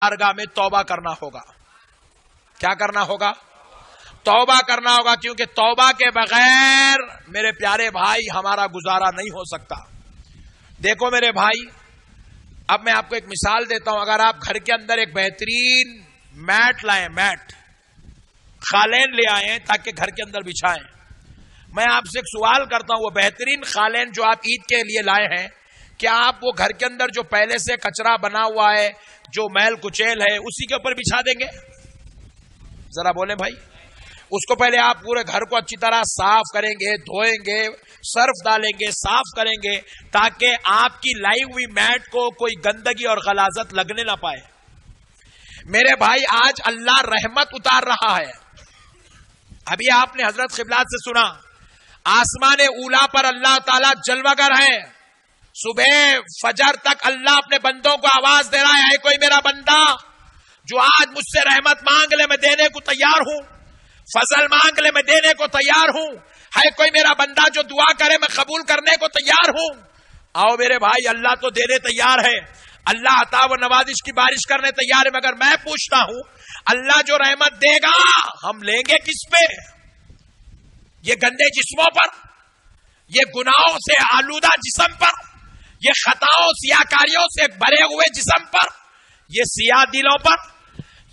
بارگاہ میں توبہ کرنا ہوگا. کیا کرنا ہوگا؟ توبہ کرنا ہوگا، کیونکہ توبہ کے بغیر میرے پیارے بھائی ہمارا گزارا نہیں ہو سکتا. دیکھو میرے بھائی، اب میں آپ کو ایک مثال دیتا ہوں. اگر آپ گھر کے اندر ایک بہترین میٹ لائیں، میٹ قالین لے آئیں تاکہ گھر کے اندر بچھائیں، میں آپ سے ایک سوال کرتا ہوں، وہ بہترین قالین جو آپ عید کے لیے لائے ہیں، کیا آپ وہ گھر کے اندر جو پہلے سے کچرا بنا ہوا ہے، جو میل کچیل ہے، اسی کے اوپر بچھا دیں گے؟ ذرا بولیں بھائی. اس کو پہلے آپ پورے گھر کو اچھی طرح صاف کریں گے، دھوئیں گے، سرف ڈالیں گے، صاف کریں گے، تاکہ آپ کی لائی ہوئی میٹ کو کوئی گندگی اور غلاظت لگنے نہ پائے. میرے بھائی، آج اللہ رحمت اتار رہا ہے. ابھی آپ نے حضرت قبلات سے سنا، آسمان اولا پر اللہ تعالیٰ جلوگر ہے. صبح فجر تک اللہ اپنے بندوں کو آواز دے رہا ہے، کوئی میرا بندہ جو آج مجھ سے رحمت مانگ لے میں دینے کو تیار ہوں، فضل مانگ لے میں دینے کو تیار ہوں، ہے کوئی میرا بندہ جو دعا کرے میں قبول کرنے کو تیار ہوں. آؤ میرے بھائی، اللہ تو دینے تیار ہے، اللہ عطا و نوازش کی بارش کرنے تیار ہے، مگر میں پوچھتا ہوں اللہ جو رحمت دے گا ہم لیں گے کس پہ؟ یہ گندے جسموں پر، یہ گناہوں سے آلودہ جسم پر، یہ خطاؤں سیاکاریوں سے بھرے ہوئے جسم پر، یہ سیاہ دلوں پر،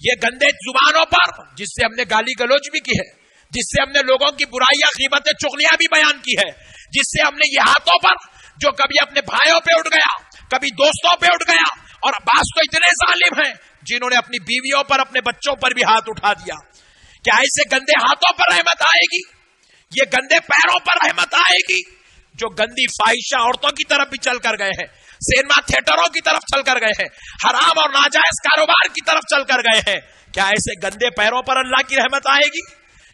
یہ گندے زبانوں پر جس سے ہم نے گالی گلوچ بھی کی ہے، جس سے ہم نے لوگوں کی برائیاں غیبتیں چغلیاں بھی بیان کی ہے، جس سے ہم نے یہ ہاتھوں پر جو کبھی اپنے بھائیوں پہ اٹھ گیا، کبھی دوستوں پہ اٹھ گیا، اور بعض تو اتنے ظالم ہیں جنہوں نے اپنی بیویوں پر، اپنے بچوں پر بھی ہاتھ اٹھا دیا. کیا ایسے گندے ہاتھوں پر رحمت آئے گی؟ یہ گندے پیروں پر رحمت آئے گی جو گندی فاحشہ عورتوں کی طرف بھی چل کر گئے ہیں، سینما تھیٹروں کی طرف چل کر گئے ہیں، حرام اور ناجائز کاروبار کی طرف چل کر گئے ہیں؟ کیا ایسے گندے پیروں پر اللہ کی رحمت آئے گی؟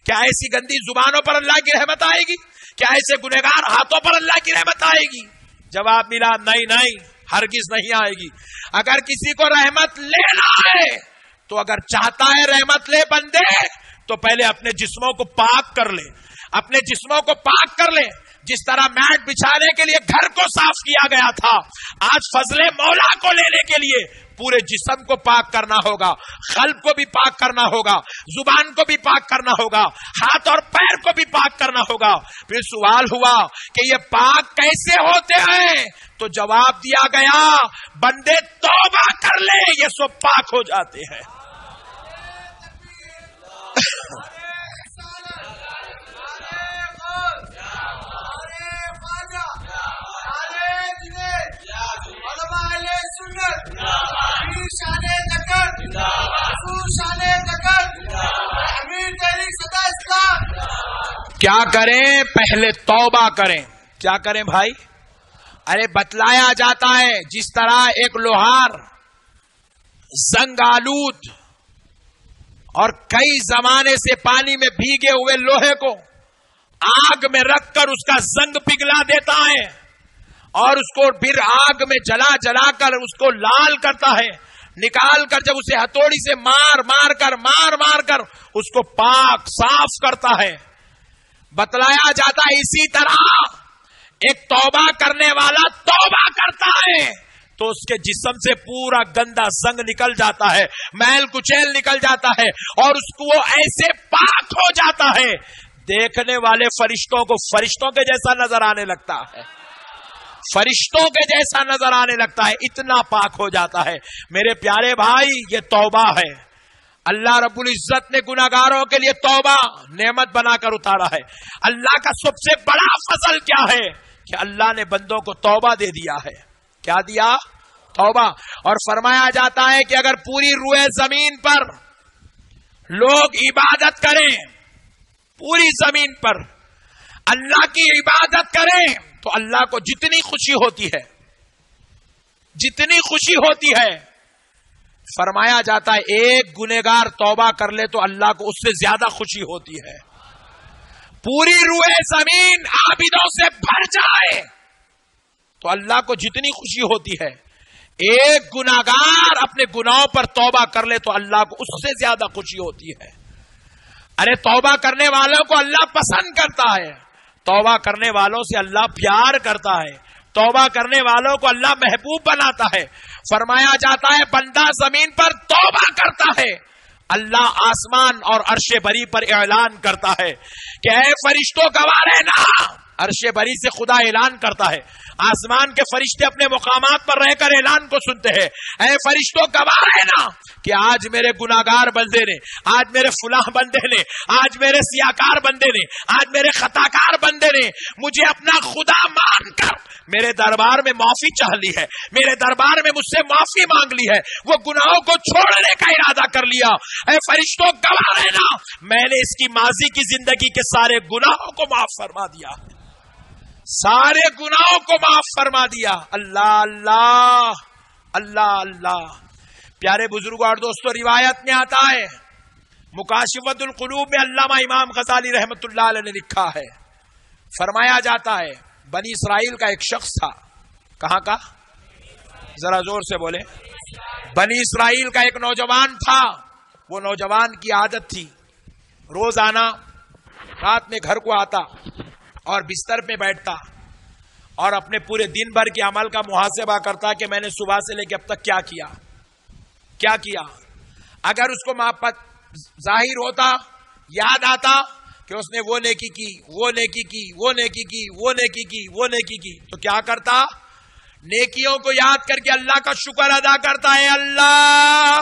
کیا ایسی گندی زبانوں پر اللہ کی رحمت آئے گی؟ کیا ایسے گنہگار ہاتھوں پر اللہ کی رحمت آئے گی؟ جواب ملا، نہیں، ہرگز نہیں آئے گی. اگر کسی کو رحمت لینا ہے تو اگر چاہتا ہے رحمت لے بندے، تو پہلے اپنے جسموں کو پاک کر لے، اپنے جسموں کو پاک کر لے. جس طرح میٹ بچھانے کے لیے گھر کو صاف کیا گیا تھا، آج فضل مولا کو لینے کے لیے پورے جسم کو پاک کرنا ہوگا، قلب کو بھی پاک کرنا ہوگا، زبان کو بھی پاک کرنا ہوگا، ہاتھ اور پیر کو بھی پاک کرنا ہوگا. پھر سوال ہوا کہ یہ پاک کیسے ہوتے ہیں؟ تو جواب دیا گیا، بندے توبہ کر لے یہ سب پاک ہو جاتے ہیں. کیا کریں؟ پہلے توبہ کریں. کیا کریں بھائی؟ ارے بتلایا جاتا ہے جس طرح ایک لوہار زنگ آلود اور کئی زمانے سے پانی میں بھیگے ہوئے لوہے کو آگ میں رکھ کر اس کا زنگ پگھلا دیتا ہے، اور اس کو پھر آگ میں جلا کر اس کو لال کرتا ہے، نکال کر جب اسے ہتھوڑی سے مار کر اس کو پاک صاف کرتا ہے. بتلایا جاتا ہے اسی طرح ایک توبہ کرنے والا توبہ کرتا ہے تو اس کے جسم سے پورا گندا زنگ نکل جاتا ہے، میل کچیل نکل جاتا ہے، اور اس کو وہ ایسے پاک ہو جاتا ہے دیکھنے والے فرشتوں کو فرشتوں کے جیسا نظر آنے لگتا ہے، فرشتوں کے جیسا نظر آنے لگتا ہے، اتنا پاک ہو جاتا ہے. میرے پیارے بھائی، یہ توبہ ہے. اللہ رب العزت نے گناہگاروں کے لیے توبہ نعمت بنا کر اتارا ہے. اللہ کا سب سے بڑا فضل کیا ہے کہ اللہ نے بندوں کو توبہ دے دیا ہے. کیا دیا؟ توبہ. اور فرمایا جاتا ہے کہ اگر پوری روئے زمین پر لوگ عبادت کریں، پوری زمین پر اللہ کی عبادت کریں، تو اللہ کو جتنی خوشی ہوتی ہے، فرمایا جاتا ہے ایک گنہگار توبہ کر لے تو اللہ کو اس سے زیادہ خوشی ہوتی ہے. پوری روئے زمین عابدوں سے بھر جائے تو اللہ کو جتنی خوشی ہوتی ہے، ایک گنہگار اپنے گناہوں پر توبہ کر لے تو اللہ کو اس سے زیادہ خوشی ہوتی ہے. ارے توبہ کرنے والوں کو اللہ پسند کرتا ہے، توبہ کرنے والوں سے اللہ پیار کرتا ہے. توبہ کرنے والوں کو اللہ محبوب بناتا ہے. فرمایا جاتا ہے بندہ زمین پر توبہ کرتا ہے، اللہ آسمان اور عرش بری پر اعلان کرتا ہے کہ اے فرشتوں گواہ رہنا. عرش بری سے خدا اعلان کرتا ہے، آسمان کے فرشتے اپنے مقامات پر رہ کر اعلان کو سنتے ہیں، اے فرشتوں گواہ رہنا کہ آج میرے گناہگار بندے نے، آج میرے فلاں بندے نے، آج میرے سیاکار بندے نے، آج میرے خطاکار بندے نے مجھے اپنا خدا مان کر میرے دربار میں معافی چاہ لی ہے، میرے دربار میں مجھ سے معافی مانگ لی ہے، وہ گناہوں کو چھوڑنے کا ارادہ کر لیا. اے فرشتوں گواہ رہنا میں نے اس کی ماضی کی زندگی کے سارے گناہوں کو معاف فرما دیا، سارے گناہوں کو معاف فرما دیا. اللہ اللہ اللہ اللہ. پیارے بزرگوں اور دوستوں، روایت میں آتا ہے، مکاشفۃ القلوب میں علامہ امام غزالی رحمت اللہ علیہ نے لکھا ہے، فرمایا جاتا ہے بنی اسرائیل کا ایک شخص تھا. کہاں کا؟ ذرا زور سے بولے. بنی اسرائیل کا ایک نوجوان تھا. وہ نوجوان کی عادت تھی روزانہ رات میں گھر کو آتا اور بستر پہ بیٹھتا اور اپنے پورے دن بھر کے عمل کا محاسبہ کرتا کہ میں نے صبح سے لے کے اب تک کیا کیا. اگر اس کو ظاہر ہوتا، یاد آتا کہ اس نے وہ نیکی کی، وہ نیکی کی، وہ نیکی کی، وہ نیکی کی، وہ نیکی کی، تو کیا کرتا؟ نیکیوں کو یاد کر کے اللہ کا شکر ادا کرتا ہے. اللہ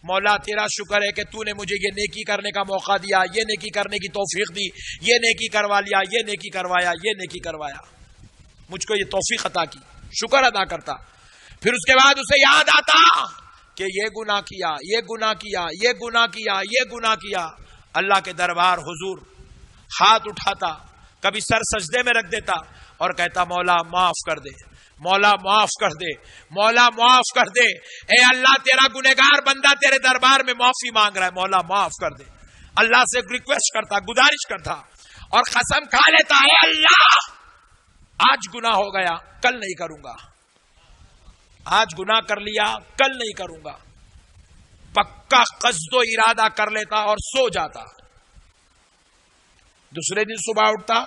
مولا تیرا شکر ہے کہ تو نے مجھے یہ نیکی کرنے کا موقع دیا، یہ نیکی کرنے کی توفیق دی، یہ نیکی کروا لیا، یہ نیکی کروایا، یہ نیکی کروایا، مجھ کو یہ توفیق عطا کی. شکر ادا کرتا. پھر اس کے بعد اسے یاد آتا کہ یہ گناہ کیا، یہ گناہ کیا، یہ گناہ کیا، یہ گناہ کیا. اللہ کے دربار حضور ہاتھ اٹھاتا، کبھی سر سجدے میں رکھ دیتا اور کہتا مولا معاف کر دے، مولا معاف کر دے، مولا معاف کر دے. اے اللہ تیرا گنہگار بندہ تیرے دربار میں معافی مانگ رہا ہے، مولا معاف کر دے. اللہ سے ریکویسٹ کرتا، گزارش کرتا اور قسم کھا لیتا ہے اللہ آج گناہ ہو گیا، کل نہیں کروں گا، آج گناہ کر لیا، کل نہیں کروں گا. پکا قصد و ارادہ کر لیتا اور سو جاتا. دوسرے دن صبح اٹھتا،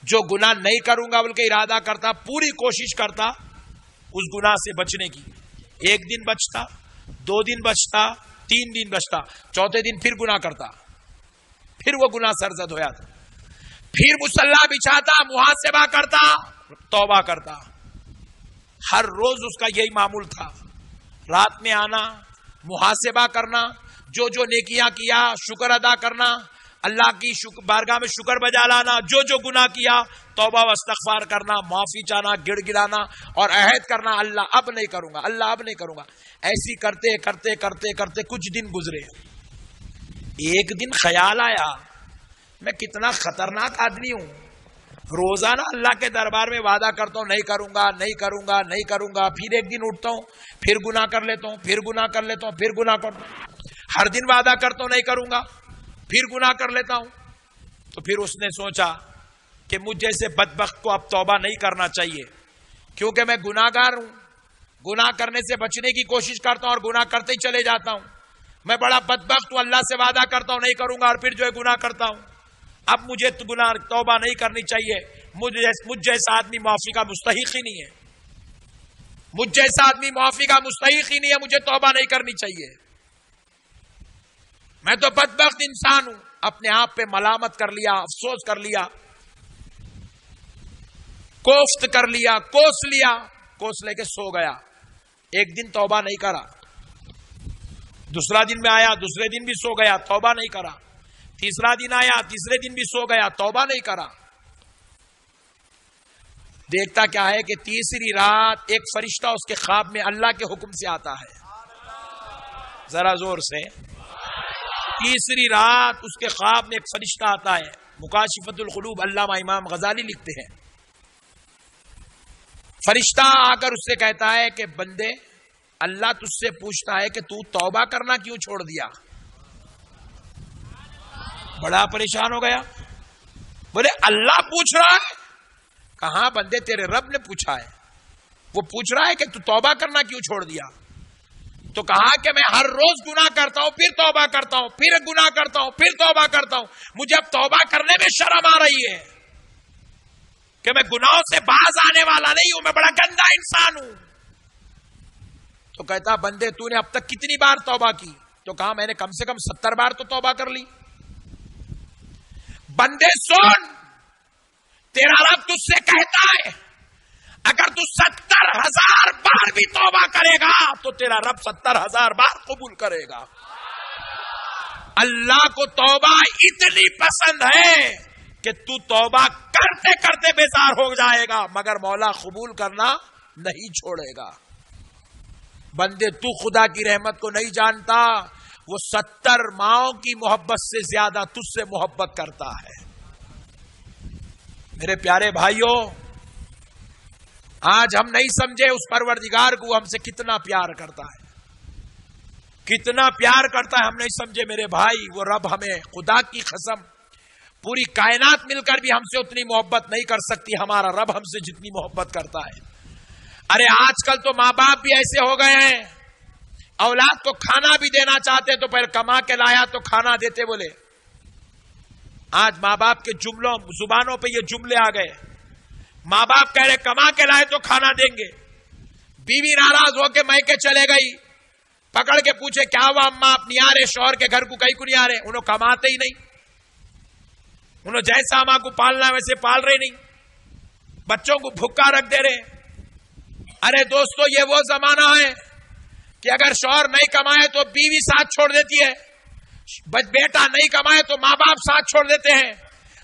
جو گناہ نہیں کروں گا بلکہ ارادہ کرتا، پوری کوشش کرتا اس گناہ سے بچنے کی. ایک دن بچتا، 2 دن بچتا، 3 دن بچتا، چوتھے دن پھر گناہ کرتا، پھر وہ گناہ سرزد ہو جاتا. پھر مصلی بچھاتا، محاسبہ کرتا، توبہ کرتا. ہر روز اس کا یہی معمول تھا، رات میں آنا، محاسبہ کرنا، جو جو نیکیاں کیا شکر ادا کرنا، اللہ کی بارگاہ میں شکر بجا لانا، جو جو گناہ کیا توبہ و استغفار کرنا، معافی چاہنا، گڑ گڑانا اور عہد کرنا اللہ اب نہیں کروں گا، اللہ اب نہیں کروں گا. ایسی کرتے کرتے کرتے کرتے کچھ دن گزرے. ایک دن خیال آیا میں کتنا خطرناک آدمی ہوں، روزانہ اللہ کے دربار میں وعدہ کرتا ہوں نہیں کروں گا، نہیں کروں گا، نہیں کروں گا. پھر ایک دن اٹھتا ہوں، پھر گناہ کر لیتا ہوں، پھر گناہ کر لیتا ہوں، پھر گناہ کرتا ہوں. ہر دن وعدہ کرتا ہوں نہیں کروں گا، پھر گناہ کر لیتا ہوں. تو پھر اس نے سوچا کہ مجھ جیسے بدبخت کو اب توبہ نہیں کرنا چاہیے، کیونکہ میں گناہگار ہوں، گناہ کرنے سے بچنے کی کوشش کرتا ہوں اور گناہ کرتے ہی چلے جاتا ہوں. میں بڑا بدبخت ہوں، اللہ سے وعدہ کرتا ہوں نہیں کروں گا اور پھر جو ہے گناہ کرتا ہوں. اب مجھے گناہ توبہ نہیں کرنی چاہیے. مجھ جیسا آدمی معافی کا مستحق ہی نہیں ہے، مجھ جیسا آدمی معافی کا مستحق ہی نہیں ہے، مجھے توبہ نہیں کرنی چاہیے. میں تو بدبخت انسان ہوں. اپنے آپ پہ ملامت کر لیا، افسوس کر لیا، کوفت کر لیا، کوس لے کے سو گیا. ایک دن توبہ نہیں کرا، دوسرا دن میں آیا، دوسرے دن بھی سو گیا، توبہ نہیں کرا. تیسرا دن آیا، تیسرے دن بھی سو گیا، توبہ نہیں کرا. دیکھتا کیا ہے کہ تیسری رات ایک فرشتہ اس کے خواب میں اللہ کے حکم سے آتا ہے. ذرا زور سے. تیسری رات اس کے خواب میں ایک فرشتہ آتا ہے. مکاشفۃ القلوب علامہ امام غزالی لکھتے ہیں، فرشتہ آ کر اس سے کہتا ہے کہ بندے اللہ تجھ سے پوچھتا ہے کہ تو توبہ کرنا کیوں چھوڑ دیا. بڑا پریشان ہو گیا، بولے اللہ پوچھ رہا ہے؟ کہاں بندے تیرے رب نے پوچھا ہے، وہ پوچھ رہا ہے کہ تو توبہ کرنا کیوں چھوڑ دیا. تو کہا کہ میں ہر روز گناہ کرتا ہوں، پھر توبہ کرتا ہوں، پھر گناہ کرتا ہوں، پھر توبہ کرتا ہوں، مجھے اب توبہ کرنے میں شرم آ رہی ہے. کہ میں گناہوں سے باز آنے والا نہیں ہوں، میں بڑا گندا انسان ہوں. تو کہتا بندے تو نے اب تک کتنی بار توبہ کی؟ تو کہا میں نے کم سے کم 70 بار تو توبہ کر لی. بندے سن، تیرا رب تجھ سے کہتا ہے اگر تو 70,000 بار بھی توبہ کرے گا تو تیرا رب 70,000 بار قبول کرے گا. اللہ کو توبہ اتنی پسند ہے کہ تو توبہ کرتے کرتے بیزار ہو جائے گا مگر مولا قبول کرنا نہیں چھوڑے گا. بندے تو خدا کی رحمت کو نہیں جانتا، وہ 70 ماؤں کی محبت سے زیادہ تجھ سے محبت کرتا ہے. میرے پیارے بھائیوں، آج ہم نہیں سمجھے اس پروردگار کو ہم سے کتنا پیار کرتا ہے، کتنا پیار کرتا ہے ہم نہیں سمجھے میرے بھائی. وہ رب ہمیں، خدا کی قسم پوری کائنات مل کر بھی ہم سے اتنی محبت نہیں کر سکتی ہمارا رب ہم سے جتنی محبت کرتا ہے. ارے آج کل تو ماں باپ بھی ایسے ہو گئے ہیں، اولاد کو کھانا بھی دینا چاہتے تو پہلے کما کے لایا تو کھانا دیتے بولے. آج ماں باپ کے جملوں زبانوں پہ یہ جملے آ گئے. ماں باپ کہہ رہے کما کے لائے تو کھانا دیں گے. بیوی ناراض ہو کے میکے چلے گئی، پکڑ کے پوچھے کیا ہوا اماں آپ نہیں آ رہے شوہر کے گھر کو کہیں کو نہیں آ رہے؟ انہوں کماتے ہی نہیں، انہوں جیسا ماں کو پالنا ویسے پال رہے نہیں، بچوں کو بھوکا رکھ دے رہے. ارے دوستو یہ وہ زمانہ ہے کہ اگر شوہر نہیں کمائے تو بیوی ساتھ چھوڑ دیتی ہے، بیٹا نہیں کمائے تو ماں باپ ساتھ چھوڑ دیتے ہیں،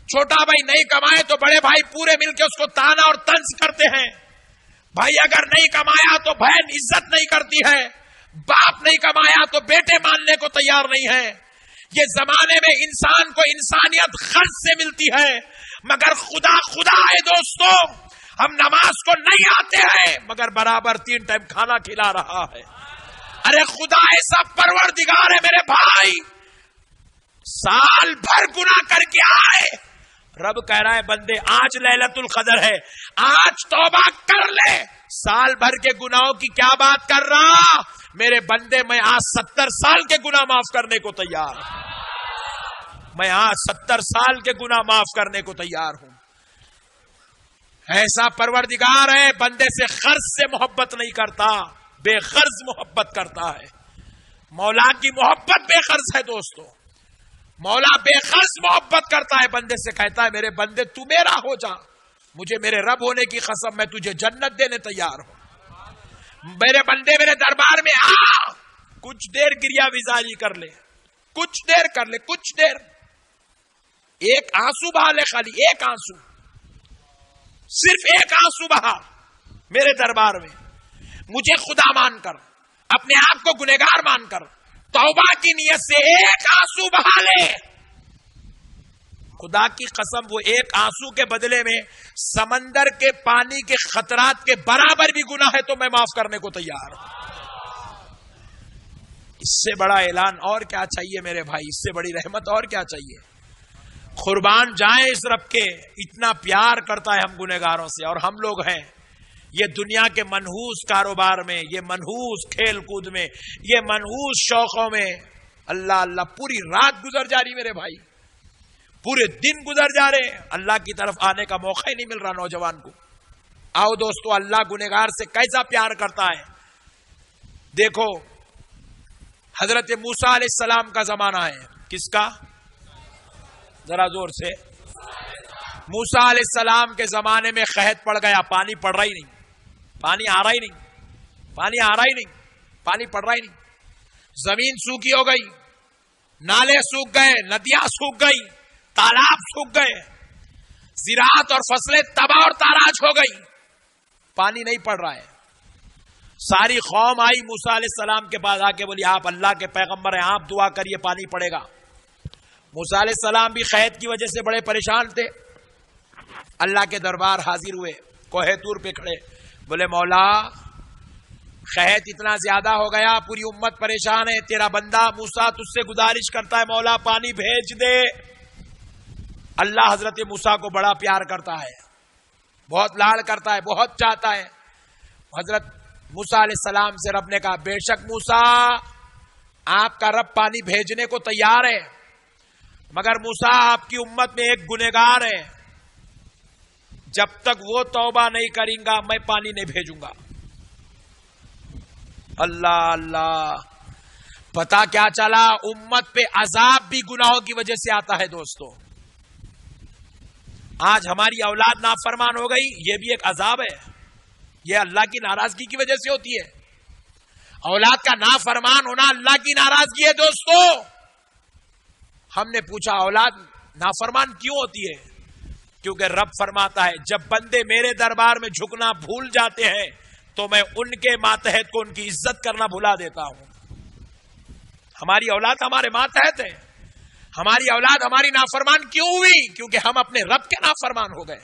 چھوٹا بھائی نہیں کمائے تو بڑے بھائی پورے مل کے اس کو تانا اور طنز کرتے ہیں. بھائی اگر نہیں کمایا تو بہن عزت نہیں کرتی ہے، باپ نہیں کمایا تو بیٹے ماننے کو تیار نہیں ہے. یہ زمانے میں انسان کو انسانیت خرچ سے ملتی ہے مگر خدا ہے دوستو. ہم نماز کو نہیں آتے ہیں مگر برابر 3 ٹائم کھانا کھلا رہا ہے. ارے خدا ایسا پروردگار ہے میرے بھائی، سال بھر گناہ کر کے آئے، رب کہہ رہا ہے بندے آج لیلۃ القدر ہے، آج توبہ کر لے. سال بھر کے گناہوں کی کیا بات کر رہا میرے بندے، میں آج 70 سال کے گناہ معاف کرنے کو تیار ہوں. میں آج 70 سال کے گناہ معاف کرنے کو تیار ہوں. ایسا پروردگار ہے، بندے سے قرض سے محبت نہیں کرتا، بے قرض محبت کرتا ہے. مولا کی محبت بے قرض ہے دوستو. مولا بے قرض محبت کرتا ہے، بندے سے کہتا ہے میرے بندے تو میرا ہو جا، مجھے میرے رب ہونے کی قسم میں تجھے جنت دینے تیار ہوں. میرے بندے میرے دربار میں آ، کچھ دیر گریا وزاری کر لے، کچھ دیر کر لے، کچھ دیر، ایک آنسو بہا لے، خالی ایک آنسو، صرف ایک آنسو بہا میرے دربار میں. مجھے خدا مان کر، اپنے آپ کو گنہگار مان کر توبہ کی نیت سے ایک آنسو بہا لے. خدا کی قسم وہ ایک آنسو کے بدلے میں سمندر کے پانی کے خطرات کے برابر بھی گناہ ہے تو میں معاف کرنے کو تیار ہوں. اس سے بڑا اعلان اور کیا چاہیے میرے بھائی، اس سے بڑی رحمت اور کیا چاہیے. قربان جائیں اس رب کے، اتنا پیار کرتا ہے ہم گنہگاروں سے. اور ہم لوگ ہیں یہ دنیا کے منحوس کاروبار میں، یہ منحوس کھیل کود میں، یہ منحوس شوقوں میں اللہ اللہ پوری رات گزر جا رہی میرے بھائی، پورے دن گزر جا رہے، اللہ کی طرف آنے کا موقع ہی نہیں مل رہا نوجوان کو. آؤ دوستو اللہ گنہگار سے کیسا پیار کرتا ہے. دیکھو حضرت موسیٰ علیہ السلام کا زمانہ ہے. کس کا؟ ذرا زور سے. موسیٰ علیہ السلام کے زمانے میں قحط پڑ گیا، پانی پڑ رہا ہی نہیں، پانی آ رہا ہی نہیں، پانی آ رہا ہی نہیں، پانی پڑ رہا ہی نہیں. زمین سوکھی ہو گئی، نالے سوکھ گئے، ندیاں سوکھ گئی، تالاب سوکھ گئے، زراعت اور فصلیں تباہ اور تاراج ہو گئی، پانی نہیں پڑ رہا ہے. ساری قوم آئی موسیٰ علیہ السلام کے پاس، آ کے بولی آپ اللہ کے پیغمبر ہیں، آپ دعا کریے پانی پڑے گا. موسیٰ علیہ السلام بھی قحط کی وجہ سے بڑے پریشان تھے. اللہ کے دربار حاضر ہوئے، کوہ طور پہ کھڑے، بولے مولا قحط اتنا زیادہ ہو گیا، پوری امت پریشان ہے، تیرا بندہ موسیٰ تجھ سے گزارش کرتا ہے مولا پانی بھیج دے. اللہ حضرت موسیٰ کو بڑا پیار کرتا ہے، بہت لاڈ کرتا ہے، بہت چاہتا ہے. حضرت موسیٰ علیہ السلام سے رب نے کہا بے شک موسیٰ آپ کا رب پانی بھیجنے کو تیار ہے، مگر موسیٰ آپ کی امت میں ایک گنہگار ہے، جب تک وہ توبہ نہیں کریں گا میں پانی نہیں بھیجوں گا. اللہ اللہ. پتا کیا چلا؟ امت پہ عذاب بھی گناہوں کی وجہ سے آتا ہے دوستو. آج ہماری اولاد نافرمان ہو گئی، یہ بھی ایک عذاب ہے. یہ اللہ کی ناراضگی کی وجہ سے ہوتی ہے. اولاد کا نافرمان ہونا اللہ کی ناراضگی ہے دوستو. ہم نے پوچھا اولاد نافرمان کیوں ہوتی ہے؟ کیونکہ رب فرماتا ہے جب بندے میرے دربار میں جھکنا بھول جاتے ہیں تو میں ان کے ماتحت کو ان کی عزت کرنا بھلا دیتا ہوں. ہماری اولاد ہمارے ماتحت ہے. ہماری اولاد ہماری نافرمان کیوں ہوئی؟ کیونکہ ہم اپنے رب کے نافرمان ہو گئے.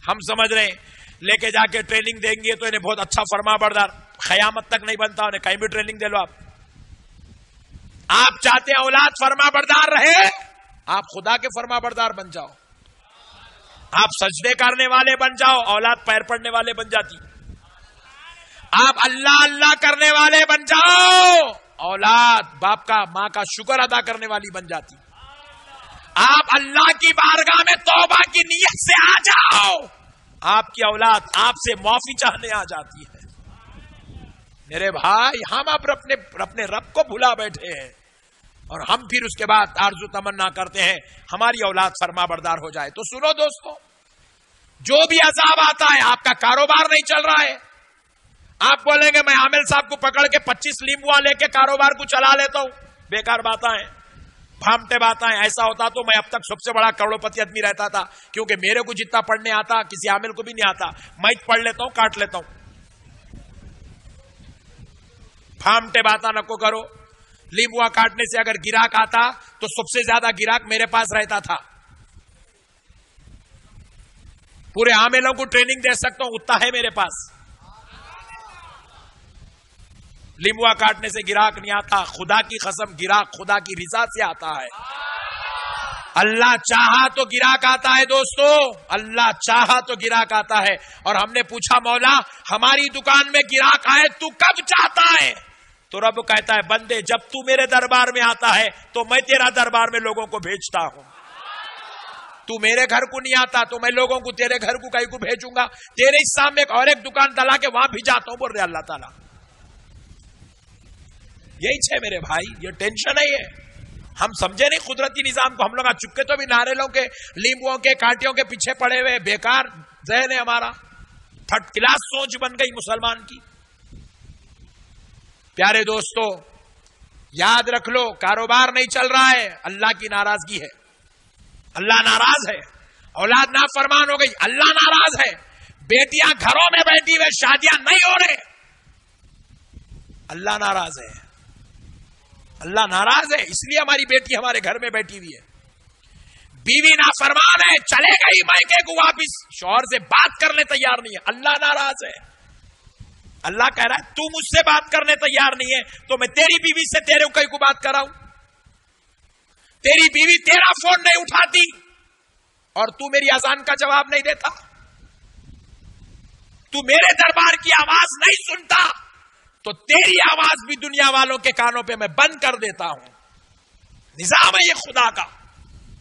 ہم سمجھ رہے ہیں لے کے جا کے ٹریننگ دیں گے تو انہیں بہت اچھا فرما بردار، قیامت تک نہیں بنتا، انہیں کہیں بھی ٹریننگ دے لو. آپ چاہتے ہیں اولاد فرما بردار رہے، آپ خدا کے فرما بردار بن جاؤ. آپ سجدے کرنے والے بن جاؤ، اولاد پیر پڑنے والے بن جاتی. آپ اللہ اللہ کرنے والے بن جاؤ، اولاد باپ کا ماں کا شکر ادا کرنے والی بن جاتی. آپ اللہ کی بارگاہ میں توبہ کی نیت سے آ جاؤ، آپ کی اولاد آپ سے معافی چاہنے آ جاتی ہے. میرے بھائی ہم اب اپنے رب کو بھلا بیٹھے ہیں اور ہم پھر اس کے بعد آرزو تمنا کرتے ہیں ہماری اولاد فرما بردار ہو جائے. تو سنو دوستو، جو بھی عذاب آتا ہے، آپ کا کاروبار نہیں چل رہا ہے، آپ بولیں گے میں عامل صاحب کو پکڑ کے 25 لیموا لے کے کاروبار کو چلا لیتا ہوں، بیکار باتیں ہیں، بھامٹے باتیں ہیں. ایسا ہوتا تو میں اب تک سب سے بڑا کروڑپتی آدمی رہتا تھا، کیونکہ میرے کو جتنا پڑھنے آتا کسی عامل کو بھی نہیں آتا. میں پڑھ لیتا ہوں، کاٹ لیتا ہوں. بھامٹے باتیں نکو کرو. لیموا کاٹنے سے اگر گراہک آتا تو سب سے زیادہ گراہک میرے پاس رہتا تھا. پورے عاملوں کو ٹریننگ دے سکتا ہوں اتنا ہے میرے پاس. لیموا کاٹنے سے گراہک نہیں آتا، خدا کی قسم گراہک خدا کی رضا سے آتا ہے. اللہ چاہا تو گراہک آتا ہے دوستو، اللہ چاہا تو گراہک آتا ہے. اور ہم نے پوچھا مولا ہماری دکان میں گراہک آئے تو کب چاہتا ہے؟ تو رب کہتا ہے بندے جب تو میرے دربار میں آتا ہے تو میں تیرا دربار میں لوگوں کو بھیجتا ہوں. تو میرے گھر کو نہیں آتا تو میں لوگوں کو تیرے گھر کو کہیں کو بھیجوں گا. تیرے سامنے اور ایک دکان دلا کے وہاں بھی جاتا ہوں، بول رہے اللہ تعالیٰ. یہی ہے میرے بھائی، یہ ٹینشن ہے. یہ ہم سمجھے نہیں قدرتی نظام کو. ہم لوگ چکے تو بھی ناریلوں کے لیمبوؤں کے کانٹیوں کے پیچھے پڑے ہوئے. بیکار ذہن ہے ہمارا، تھرڈ کلاس سوچ بن گئی مسلمان کی. پیارے دوستو یاد رکھ لو، کاروبار نہیں چل رہا ہے، اللہ کی ناراضگی ہے. اللہ ناراض ہے. اولاد نافرمان ہو گئی، اللہ ناراض ہے. بیٹیاں گھروں میں بیٹھی ہوئے شادیاں نہیں ہو رہے، اللہ ناراض ہے. اللہ ناراض ہے، اس لیے ہماری بیٹی ہمارے گھر میں بیٹھی ہوئی ہے. بیوی نافرمان ہے، چلے گئی مائکے کو واپس، شوہر سے بات کرنے تیار نہیں ہے، اللہ ناراض ہے. اللہ کہہ رہا ہے تو مجھ سے بات کرنے تیار نہیں ہے تو میں تیری بیوی سے تیرے کئی کو بات کراؤں. تیری بیوی تیرا فون نہیں اٹھاتی اور تو میری اذان کا جواب نہیں دیتا، تو میرے دربار کی آواز نہیں سنتا تو تیری آواز بھی دنیا والوں کے کانوں پہ میں بند کر دیتا ہوں. نظام ہے یہ خدا کا.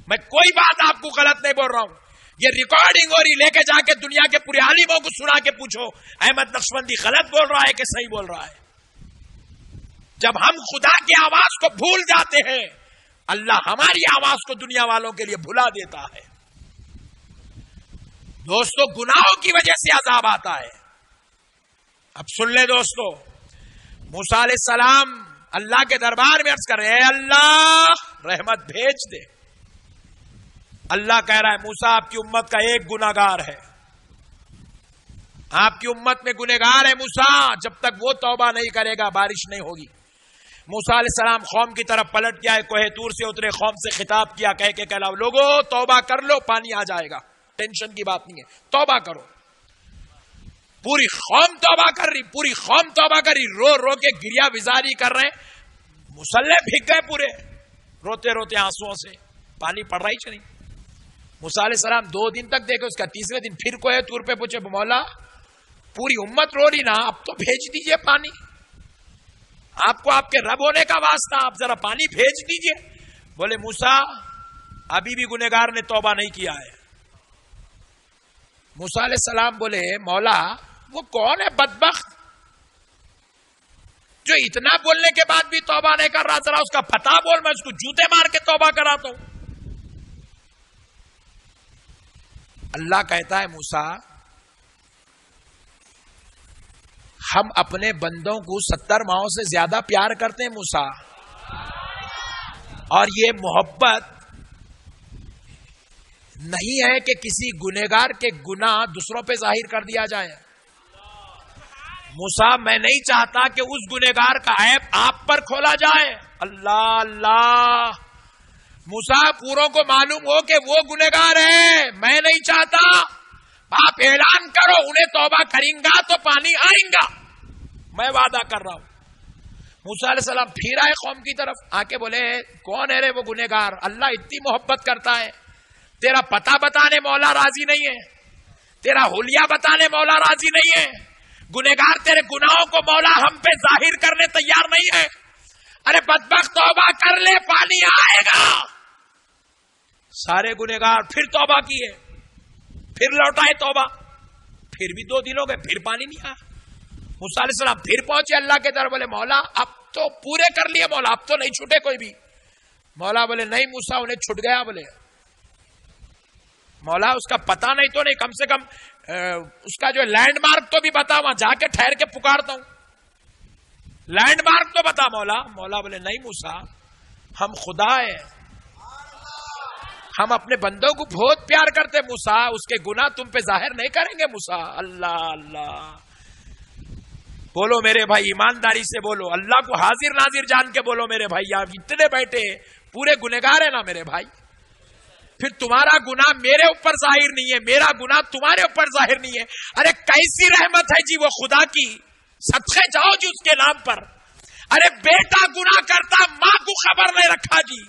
میں کوئی بات آپ کو غلط نہیں بول رہا ہوں، یہ ریکارڈنگ ہو رہی، لے کے جا کے دنیا کے پورے عالموں کو سنا کے پوچھو احمد نقشبندی غلط بول رہا ہے کہ صحیح بول رہا ہے. جب ہم خدا کی آواز کو بھول جاتے ہیں اللہ ہماری آواز کو دنیا والوں کے لیے بھلا دیتا ہے. دوستو گناہوں کی وجہ سے عذاب آتا ہے. اب سن لے دوستو، موسیٰ علیہ السلام اللہ کے دربار میں عرض کر رہے ہیں اللہ رحمت بھیج دے. اللہ کہہ رہا ہے موسیٰ آپ کی امت کا ایک گناہگار ہے، آپ کی امت میں گنہگار ہے موسیٰ، جب تک وہ توبہ نہیں کرے گا بارش نہیں ہوگی. موسیٰ علیہ السلام قوم کی طرف پلٹ گیا، کوہ طور سے اترے، قوم سے خطاب کیا، کہہ کے کہلاؤ لوگو توبہ کر لو پانی آ جائے گا، ٹینشن کی بات نہیں ہے، توبہ کرو. پوری قوم توبہ کر رہی، پوری قوم توبہ کر رہی، رو رو کے گریا وزاری کر رہے، مسلح بھگ گئے پورے، روتے روتے آنسوؤں سے، پانی پڑ رہا ہی چلی. موسیٰ علیہ السلام 2 دن تک دیکھے، اس کا تیسرے دن پھر کوہ طور پہ پوچھے مولا پوری امت رو رہی نا، اب تو بھیج دیجئے پانی، آپ کو آپ کے رب ہونے کا واسطہ آپ ذرا پانی بھیج دیجئے. بولے موسیٰ ابھی بھی گنہگار نے توبہ نہیں کیا ہے، موسیٰ علیہ السلام بولے مولا وہ کون ہے بدبخت جو اتنا بولنے کے بعد بھی توبہ نہیں کر رہا، ذرا اس کا پتہ بول، میں اس کو جوتے مار کے توبہ کراتا ہوں۔ اللہ کہتا ہے موسیٰ ہم اپنے بندوں کو 70 ماہوں سے زیادہ پیار کرتے ہیں موسیٰ، اور یہ محبت نہیں ہے کہ کسی گنہگار کے گناہ دوسروں پہ ظاہر کر دیا جائے۔ موسیٰ میں نہیں چاہتا کہ اس گنہگار کا عیب آپ پر کھولا جائے۔ اللہ اللہ، موسیٰ پوروں کو معلوم ہو کہ وہ گنہگار ہے، میں نہیں چاہتا۔ آپ اعلان کرو انہیں توبہ کریں گا تو پانی آئیں گا، میں وعدہ کر رہا ہوں۔ موسیٰ علیہ السلام پھر آئے قوم کی طرف، آ کے بولے کون ہے رے وہ گنہگار؟ اللہ اتنی محبت کرتا ہے، تیرا پتہ بتانے مولا راضی نہیں ہے، تیرا حلیہ بتانے مولا راضی نہیں ہے، گنہگار تیرے گناہوں کو مولا ہم پہ ظاہر کرنے تیار نہیں ہے۔ ارے بدبخت توبہ کر لے، پانی آئے گا۔ سارے گنہگار پھر توبہ کیے، پھر لوٹائے توبہ، پھر بھی 2 دن ہو گئے، پھر پانی نہیں آیا۔ موسیٰ علیہ السلام پھر پہنچے اللہ کے در، بولے مولا اب تو پورے کر لیے مولا، اب تو نہیں چھوٹے کوئی بھی۔ مولا بولے نہیں موسیٰ انہیں چھٹ گیا۔ بولے مولا اس کا پتہ نہیں تو نہیں، کم سے کم اس کا جو لینڈ مارک تو بھی بتا، وہاں جا کے ٹھہر کے پکارتا ہوں، لینڈ مارک تو بتا مولا۔ مولا بولے نہیں موسیٰ ہم خدا ہے، ہم اپنے بندوں کو بہت پیار کرتے موسیٰ، اس کے گناہ تم پہ ظاہر نہیں کریں گے موسیٰ۔ اللہ اللہ، بولو میرے بھائی ایمانداری سے بولو، اللہ کو حاضر ناظر جان کے بولو میرے بھائی، آپ اتنے بیٹھے پورے گنہگار ہیں نا میرے بھائی، پھر تمہارا گناہ میرے اوپر ظاہر نہیں ہے، میرا گناہ تمہارے اوپر ظاہر نہیں ہے۔ ارے کیسی رحمت ہے جی وہ خدا کی، صدقے جاؤ جی اس کے نام پر۔ ارے بیٹا گناہ کرتا ماں کو خبر نہیں رکھا جی،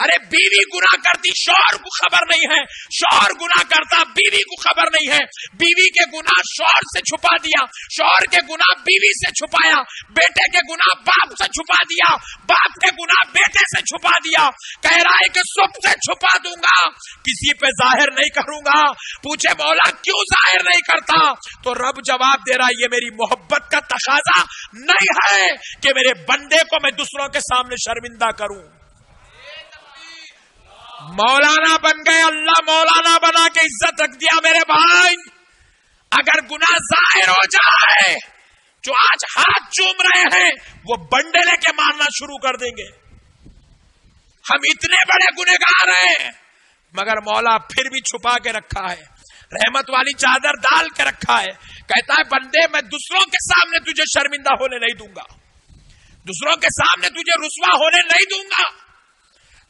ارے بیوی گناہ کرتی شوہر کو خبر نہیں ہے، شوہر گناہ کرتا بیوی کو خبر نہیں ہے، بیوی کے گناہ شوہر سے چھپا دیا، شوہر کے گناہ بیوی سے چھپایا، بیٹے کے گناہ باپ سے چھپا دیا، باپ کے گناہ بیٹے سے چھپا دیا، کہہ رہا ہے کہ سب سے چھپا دوں گا، کسی پہ ظاہر نہیں کروں گا۔ پوچھے مولا کیوں ظاہر نہیں کرتا؟ تو رب جواب دے رہا ہے یہ میری محبت کا تقاضا نہیں ہے کہ میرے بندے کو میں دوسروں کے سامنے شرمندہ کروں۔ مولانا بن گئے، اللہ مولانا بنا کے عزت رکھ دیا میرے بھائی۔ اگر گناہ ظاہر ہو جائے، جو آج ہاتھ چوم رہے ہیں وہ بنڈے لے کے مارنا شروع کر دیں گے۔ ہم اتنے بڑے گنہگار ہیں مگر مولا پھر بھی چھپا کے رکھا ہے، رحمت والی چادر ڈال کے رکھا ہے، کہتا ہے بندے میں دوسروں کے سامنے تجھے شرمندہ ہونے نہیں دوں گا، دوسروں کے سامنے تجھے رسوا ہونے نہیں دوں گا،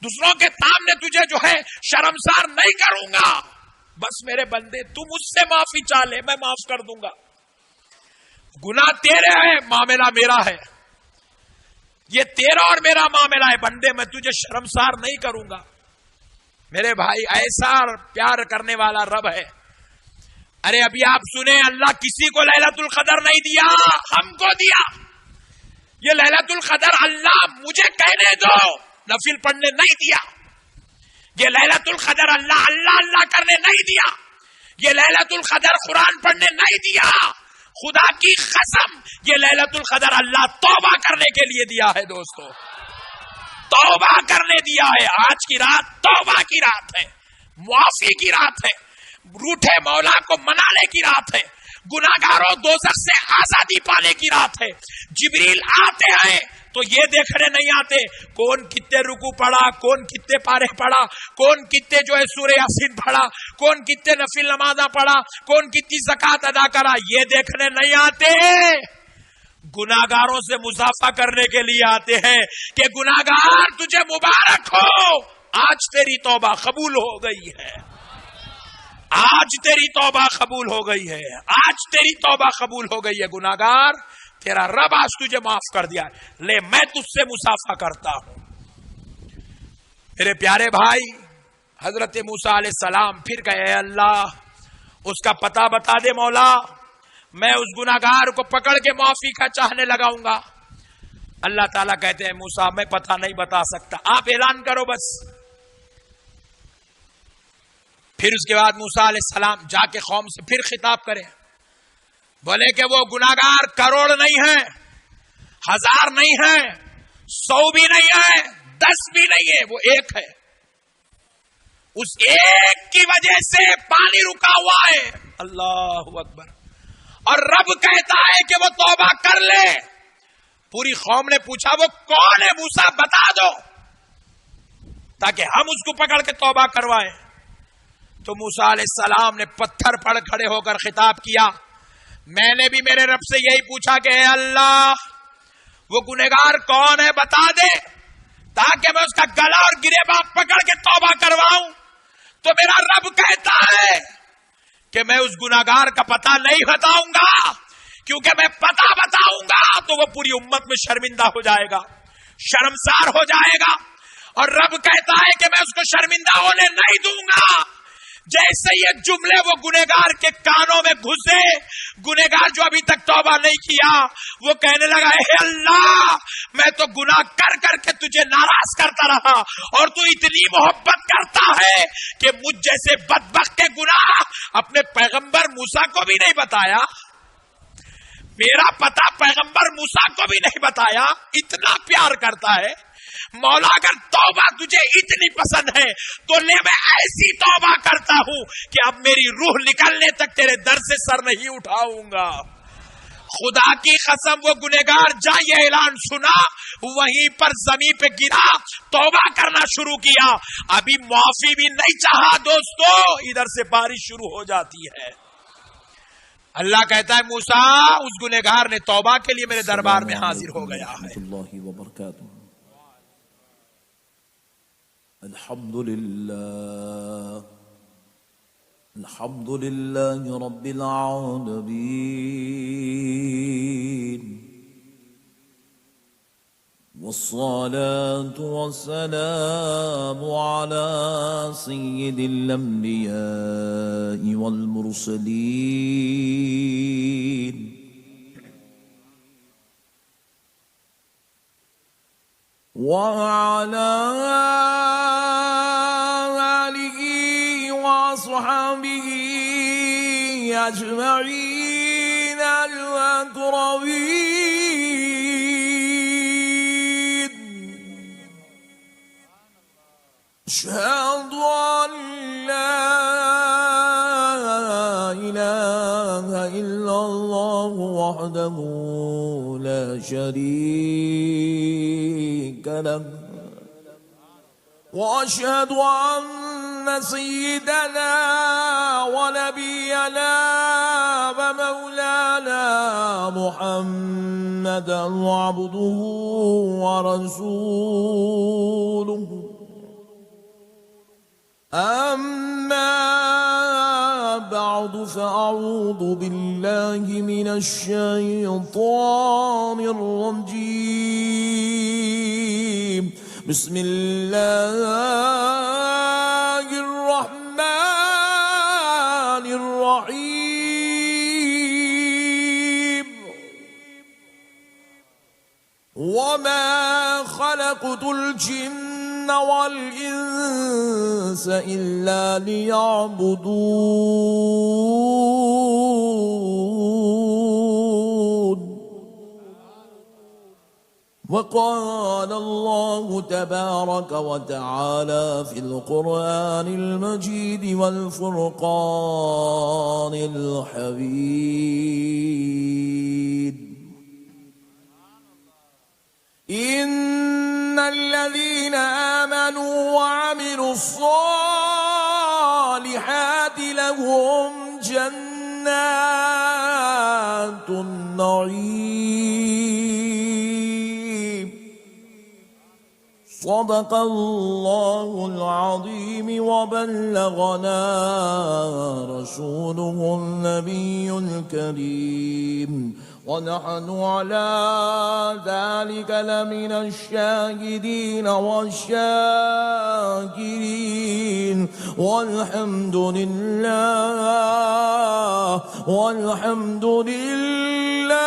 دوسروں کے سامنے تجھے جو ہے شرمسار نہیں کروں گا۔ بس میرے بندے تو مجھ سے معافی چاہ لے، میں معاف کر دوں گا۔ گناہ تیرے ہے، معاملہ میرا ہے، یہ تیرا اور میرا معاملہ ہے، بندے میں تجھے شرمسار نہیں کروں گا۔ میرے بھائی ایسا پیار کرنے والا رب ہے۔ ارے ابھی آپ سنیں، اللہ کسی کو لیلۃ القدر نہیں دیا، ہم کو دیا۔ یہ لیلۃ القدر اللہ مجھے کہنے دو نفل پڑھنے نہیں دیا، یہ لیلۃ القدر اللہ اللہ اللہ کرنے نہیں دیا، یہ لیلۃ القدر قرآن پڑھنے نہیں دیا، خدا کی قسم یہ لیلۃ القدر اللہ توبہ کرنے کے لیے دیا ہے دوستو، توبہ کرنے دیا ہے۔ آج کی رات توبہ کی رات ہے، معافی کی رات ہے، روٹھے مولا کو منانے کی رات ہے، گناہگاروں دوزخ سے آزادی پانے کی رات ہے۔ جبریل آتے ہیں تو یہ دیکھنے نہیں آتے کون کتنے رکوع پڑھا، کون کتنے پارے پڑھا، کون کتنے جو ہے سورہ یاسین پڑھا، کون کتنے نفل نمازاں پڑھا، کون کتنی زکوٰۃ ادا کرا، یہ دیکھنے نہیں آتے، گناہگاروں سے مصافحہ کرنے کے لیے آتے ہیں کہ گناہگار تجھے مبارک ہو، آج تیری توبہ قبول ہو گئی ہے، آج تیری توبہ قبول ہو گئی ہے، آج تیری توبہ قبول ہو گئی ہے گناہگار، تیرا رب آج تجھے معاف کر دیا، لے میں تجھ سے مصافحہ کرتا ہوں۔ میرے پیارے بھائی، حضرت موسیٰ علیہ السلام پھر کہے اللہ اس کا پتہ بتا دے مولا، میں اس گناہگار کو پکڑ کے معافی کا چاہنے لگاؤں گا۔ اللہ تعالیٰ کہتے ہیں موسیٰ میں پتہ نہیں بتا سکتا، آپ اعلان کرو بس۔ پھر اس کے بعد موسیٰ علیہ السلام جا کے قوم سے پھر خطاب کرے، بولے کہ وہ گناہگار کروڑ نہیں ہے، 1000 نہیں ہے، 100 بھی نہیں ہے، 10 بھی نہیں ہے، وہ ایک ہے. اس ایک کی وجہ سے پانی رکا ہوا ہے. اللہ اکبر. اور رب کہتا ہے کہ وہ توبہ کر لے. پوری قوم نے پوچھا وہ کون ہے موسیٰ بتا دو تاکہ ہم اس کو پکڑ کے توبہ کروائیں. تو موسیٰ علیہ السلام نے پتھر پڑ کھڑے ہو کر خطاب کیا، میں نے بھی میرے رب سے یہی پوچھا کہ اے اللہ وہ گنہگار کون ہے بتا دے تاکہ میں اس کا گلا اور گریباں پکڑ کے توبہ کرواؤں. تو میرا رب کہتا ہے کہ میں اس گنہگار کا پتہ نہیں بتاؤں گا، کیونکہ میں پتہ بتاؤں گا تو وہ پوری امت میں شرمندہ ہو جائے گا، شرمسار ہو جائے گا. اور رب کہتا ہے کہ میں اس کو شرمندہ ہونے نہیں دوں گا. جیسے یہ جملے وہ گنہگار کے کانوں میں گھسے، گنہگار جو ابھی تک توبہ نہیں کیا وہ کہنے لگا اے اللہ میں تو گناہ کر کر کے تجھے ناراض کرتا رہا اور تو اتنی محبت کرتا ہے کہ مجھ جیسے بدبخت کے گناہ اپنے پیغمبر موسیٰ کو بھی نہیں بتایا، میرا پتہ پیغمبر موسیٰ کو بھی نہیں بتایا. اتنا پیار کرتا ہے. مولا اگر توبہ تجھے اتنی پسند ہے تو لے میں ایسی توبہ کرتا ہوں کہ اب میری روح نکلنے تک تیرے در سے سر نہیں اٹھاؤں گا. خدا کی قسم وہ گنہگار جا یہ اعلان سنا وہیں پر زمین پہ گرا، توبہ کرنا شروع کیا. ابھی معافی بھی نہیں چاہا دوستو، ادھر سے بارش شروع ہو جاتی ہے. اللہ کہتا ہے موسیٰ اس گنہگار نے توبہ کے لیے میرے دربار میں حاضر ہو گیا ہے. الحمد لله رب العالمين، والصلاة والسلام على سيد الأنبياء والمرسلين وعلى آله وأصحابه أجمعين الأكرمين. أشهد أن لا إله إلا الله وحده لا شريك له، وأشهد أن سيدنا ونبينا ومولانا محمدا عبده ورسوله. أما بعد فأعوذ بالله من الشيطان الرجيم. بسم الله الرحمن الرحيم. وما خلقت الجن والإنس إلا ليعبدون. وقال الله تبارك وتعالى في القرآن المجيد والفرقان الحميد: إن الذين آمنوا وعملوا الصالحات لهم جنات النعيم. صدق الله العظيم وبلغنا رسوله النبي الكريم، ونحن على ذلك لمن الشاهدين والشاكرين، والحمد لله والحمد لله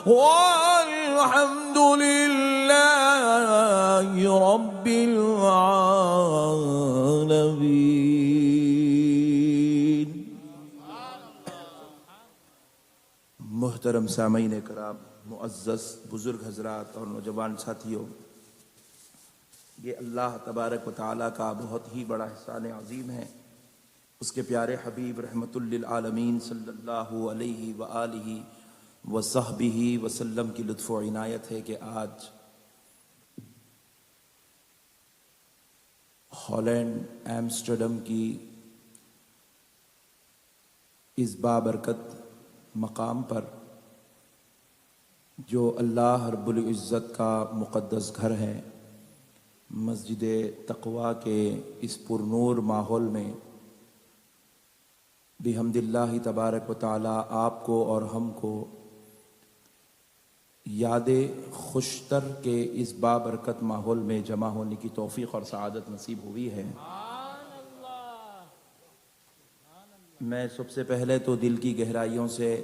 والحمد لله رب العالمين. محترم سامعین کرام، معزز بزرگ حضرات اور نوجوان ساتھیوں، یہ اللہ تبارک و تعالیٰ کا بہت ہی بڑا احسان عظیم ہے، اس کے پیارے حبیب رحمت للعالمین صلی اللہ علیہ وآلہ وصحبہ وسلم کی لطف و عنایت ہے کہ آج ہالینڈ ایمسٹرڈم کی اس بابرکت مقام پر، جو اللہ رب العزت کا مقدس گھر ہے، مسجد تقویٰ کے اس پرنور ماحول میں بحمد اللہ تبارک و تعالی آپ کو اور ہم کو یاد خوشتر کے اس بابرکت ماحول میں جمع ہونے کی توفیق اور سعادت نصیب ہوئی ہے۔ میں سب سے پہلے تو دل کی گہرائیوں سے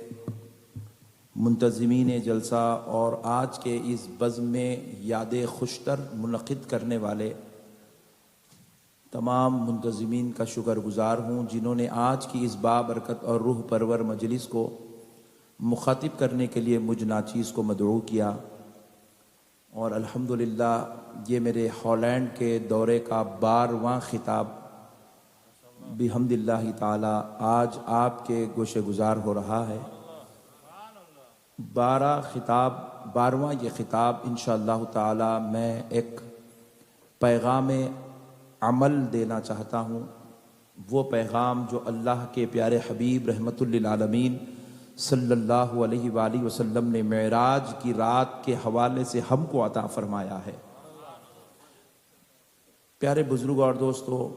منتظمین جلسہ اور آج کے اس بزم میں یاد خوشتر منعقد کرنے والے تمام منتظمین کا شکر گزار ہوں، جنہوں نے آج کی اس بابرکت اور روح پرور مجلس کو مخاطب کرنے کے لیے مجھ ناچیز کو مدعو کیا، اور الحمدللہ یہ میرے ہالینڈ کے دورے کا 12واں خطاب بحمد اللہ تعالی آج آپ کے گوشے گزار ہو رہا ہے۔ 12واں یہ خطاب انشاءاللہ تعالی میں ایک پیغام عمل دینا چاہتا ہوں، وہ پیغام جو اللہ کے پیارے حبیب رحمت للعالمین صلی اللہ علیہ وآلہ وسلم نے معراج کی رات کے حوالے سے ہم کو عطا فرمایا ہے۔ پیارے بزرگ اور دوستو،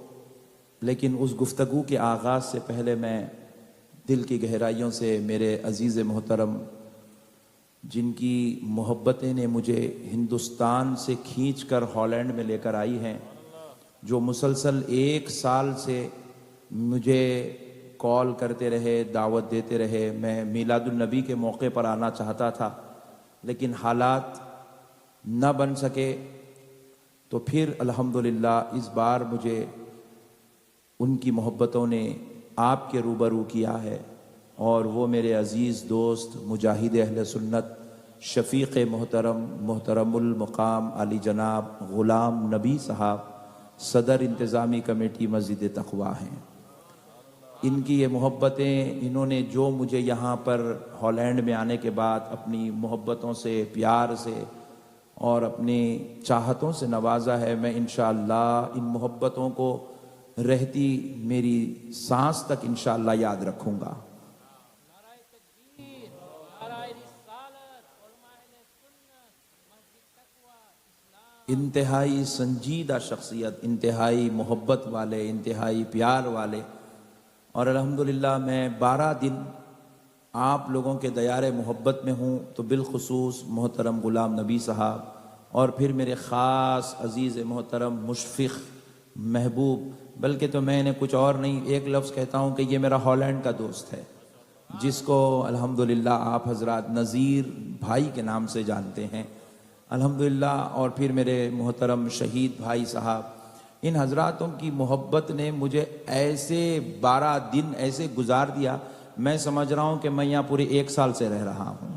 لیکن اس گفتگو کے آغاز سے پہلے میں دل کی گہرائیوں سے میرے عزیز محترم، جن کی محبتیں نے مجھے ہندوستان سے کھینچ کر ہالینڈ میں لے کر آئی ہیں، جو مسلسل 1 سال سے مجھے کال کرتے رہے، دعوت دیتے رہے۔ میں میلاد النبی کے موقع پر آنا چاہتا تھا، لیکن حالات نہ بن سکے، تو پھر الحمدللہ اس بار مجھے ان کی محبتوں نے آپ کے روبرو کیا ہے، اور وہ میرے عزیز دوست مجاہد اہل سنت شفیق محترم المقام علی جناب غلام نبی صاحب، صدر انتظامی کمیٹی مسجد تقویٰ ہیں۔ ان کی یہ محبتیں، انہوں نے جو مجھے یہاں پر ہالینڈ میں آنے کے بعد اپنی محبتوں سے، پیار سے اور اپنی چاہتوں سے نوازا ہے، میں انشاءاللہ ان محبتوں کو رہتی میری سانس تک انشاءاللہ یاد رکھوں گا۔ انتہائی سنجیدہ شخصیت، انتہائی محبت والے، انتہائی پیار والے، اور الحمدللہ میں 12 دن آپ لوگوں کے دیار محبت میں ہوں، تو بالخصوص محترم غلام نبی صاحب، اور پھر میرے خاص عزیز محترم مشفق محبوب، بلکہ تو میں نے کچھ اور نہیں، ایک لفظ کہتا ہوں کہ یہ میرا ہالینڈ کا دوست ہے، جس کو الحمدللہ آپ حضرات نذیر بھائی کے نام سے جانتے ہیں الحمدللہ، اور پھر میرے محترم شہید بھائی صاحب۔ ان حضراتوں کی محبت نے مجھے ایسے 12 دن ایسے گزار دیا، میں سمجھ رہا ہوں کہ میں یہاں پورے 1 سال سے رہ رہا ہوں۔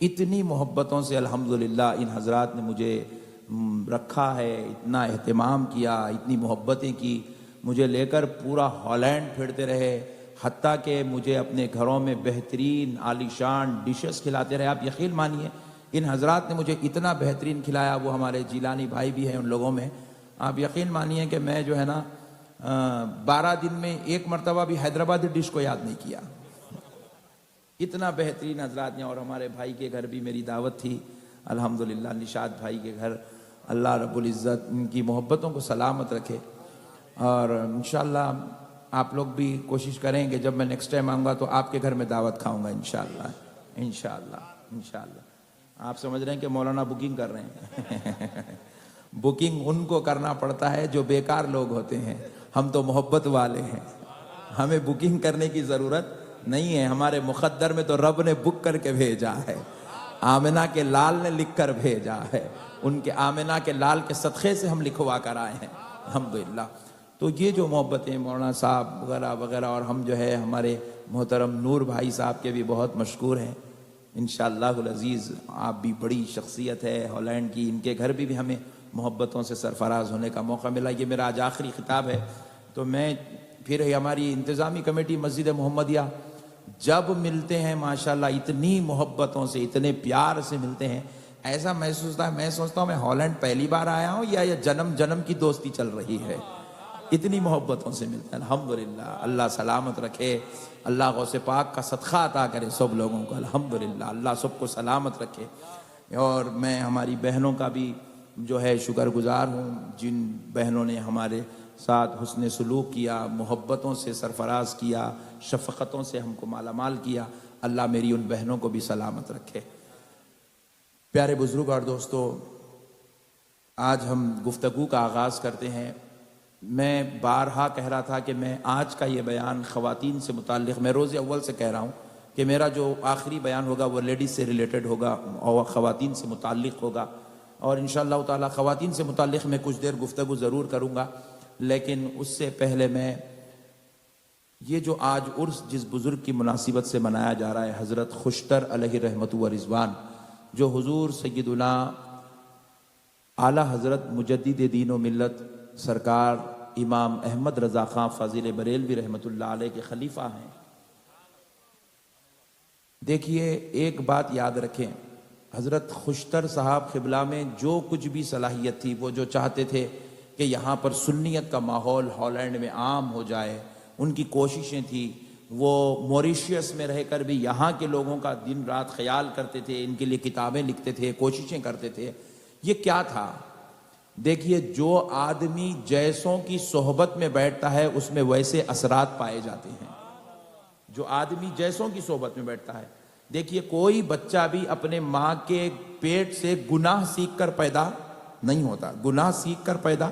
اتنی محبتوں سے الحمدللہ ان حضرات نے مجھے رکھا ہے، اتنا اہتمام کیا، اتنی محبتیں کی، مجھے لے کر پورا ہالینڈ پھرتے رہے، حتیٰ کہ مجھے اپنے گھروں میں بہترین عالیشان ڈشز کھلاتے رہے۔ آپ یقین مانیے ان حضرات نے مجھے اتنا بہترین کھلایا، وہ ہمارے جیلانی بھائی بھی ہیں ان لوگوں میں، آپ یقین مانیے کہ میں جو ہے نا 12 دن میں 1 مرتبہ بھی حیدرآبادی ڈش کو یاد نہیں کیا، اتنا بہترین حضرات نے۔ اور ہمارے بھائی کے گھر بھی میری دعوت تھی الحمدللہ، نشاد بھائی کے گھر، اللہ رب العزت ان کی محبتوں کو سلامت رکھے، اور انشاءاللہ آپ لوگ بھی کوشش کریں کہ جب میں نیکسٹ ٹائم آؤں گا تو آپ کے گھر میں دعوت کھاؤں گا انشاءاللہ انشاءاللہ انشاءاللہ۔ آپ سمجھ رہے ہیں کہ مولانا بکنگ کر رہے ہیں بکنگ ان کو کرنا پڑتا ہے جو بیکار لوگ ہوتے ہیں، ہم تو محبت والے ہیں، ہمیں بکنگ کرنے کی ضرورت نہیں ہے، ہمارے مقدر میں تو رب نے بک کر کے بھیجا ہے، آمنہ کے لال نے لکھ کر بھیجا ہے، ان کے آمنہ کے لال کے صدقے سے ہم لکھوا کر آئے ہیں الحمدللہ۔ تو یہ جو محبتیں مولانا صاحب وغیرہ وغیرہ، اور ہم جو ہے ہمارے محترم نور بھائی صاحب کے بھی بہت مشکور ہیں انشاءاللہ العزیز. آپ بھی بڑی شخصیت ہے ہالینڈ کی، ان کے گھر بھی ہمیں محبتوں سے سرفراز ہونے کا موقع ملا. یہ میرا آج آخری خطاب ہے. تو میں پھر ہماری انتظامی کمیٹی مسجد محمدیہ جب ملتے ہیں ماشاءاللہ اتنی محبتوں سے اتنے پیار سے ملتے ہیں، ایسا محسوس ہوتا ہے میں سوچتا ہوں میں ہالینڈ پہلی بار آیا ہوں یا یہ جنم جنم کی دوستی چل رہی ہے. اتنی محبتوں سے ملتے ہیں. الحمدللہ اللہ سلامت رکھے، اللہ غوث پاک کا صدقہ عطا کرے سب لوگوں کو. الحمدللہ اللہ سب کو سلامت رکھے. اور میں ہماری بہنوں کا بھی جو ہے شکر گزار ہوں، جن بہنوں نے ہمارے ساتھ حسن سلوک کیا، محبتوں سے سرفراز کیا، شفقتوں سے ہم کو مالا مال کیا. اللہ میری ان بہنوں کو بھی سلامت رکھے. پیارے بزرگ اور دوستو، آج ہم گفتگو کا آغاز کرتے ہیں. میں بارہا کہہ رہا تھا کہ میں آج کا یہ بیان خواتین سے متعلق، میں روز اول سے کہہ رہا ہوں کہ میرا جو آخری بیان ہوگا وہ لیڈیز سے ریلیٹڈ ہوگا اور خواتین سے متعلق ہوگا. اور انشاءاللہ تعالی خواتین سے متعلق میں کچھ دیر گفتگو ضرور کروں گا. لیکن اس سے پہلے میں یہ جو آج عرس جس بزرگ کی مناسبت سے منایا جا رہا ہے، حضرت خوشتر علیہ رحمت و رضوان، جو حضور سیدنا اعلیٰ حضرت مجدد دین و ملت سرکار امام احمد رضا خان فاضل بریلوی رحمت اللہ علیہ کے خلیفہ ہیں. دیکھیے ایک بات یاد رکھیں، حضرت خوشتر صاحب قبلہ میں جو کچھ بھی صلاحیت تھی، وہ جو چاہتے تھے کہ یہاں پر سنیت کا ماحول ہالینڈ میں عام ہو جائے، ان کی کوششیں تھی. وہ موریشیس میں رہ کر بھی یہاں کے لوگوں کا دن رات خیال کرتے تھے، ان کے لیے کتابیں لکھتے تھے، کوششیں کرتے تھے. یہ کیا تھا؟ دیکھیے جو آدمی جیسوں کی صحبت میں بیٹھتا ہے اس میں ویسے اثرات پائے جاتے ہیں. جو آدمی جیسوں کی صحبت میں بیٹھتا ہے، دیکھیے کوئی بچہ بھی اپنے ماں کے پیٹ سے گناہ سیکھ کر پیدا نہیں ہوتا، گناہ سیکھ کر پیدا،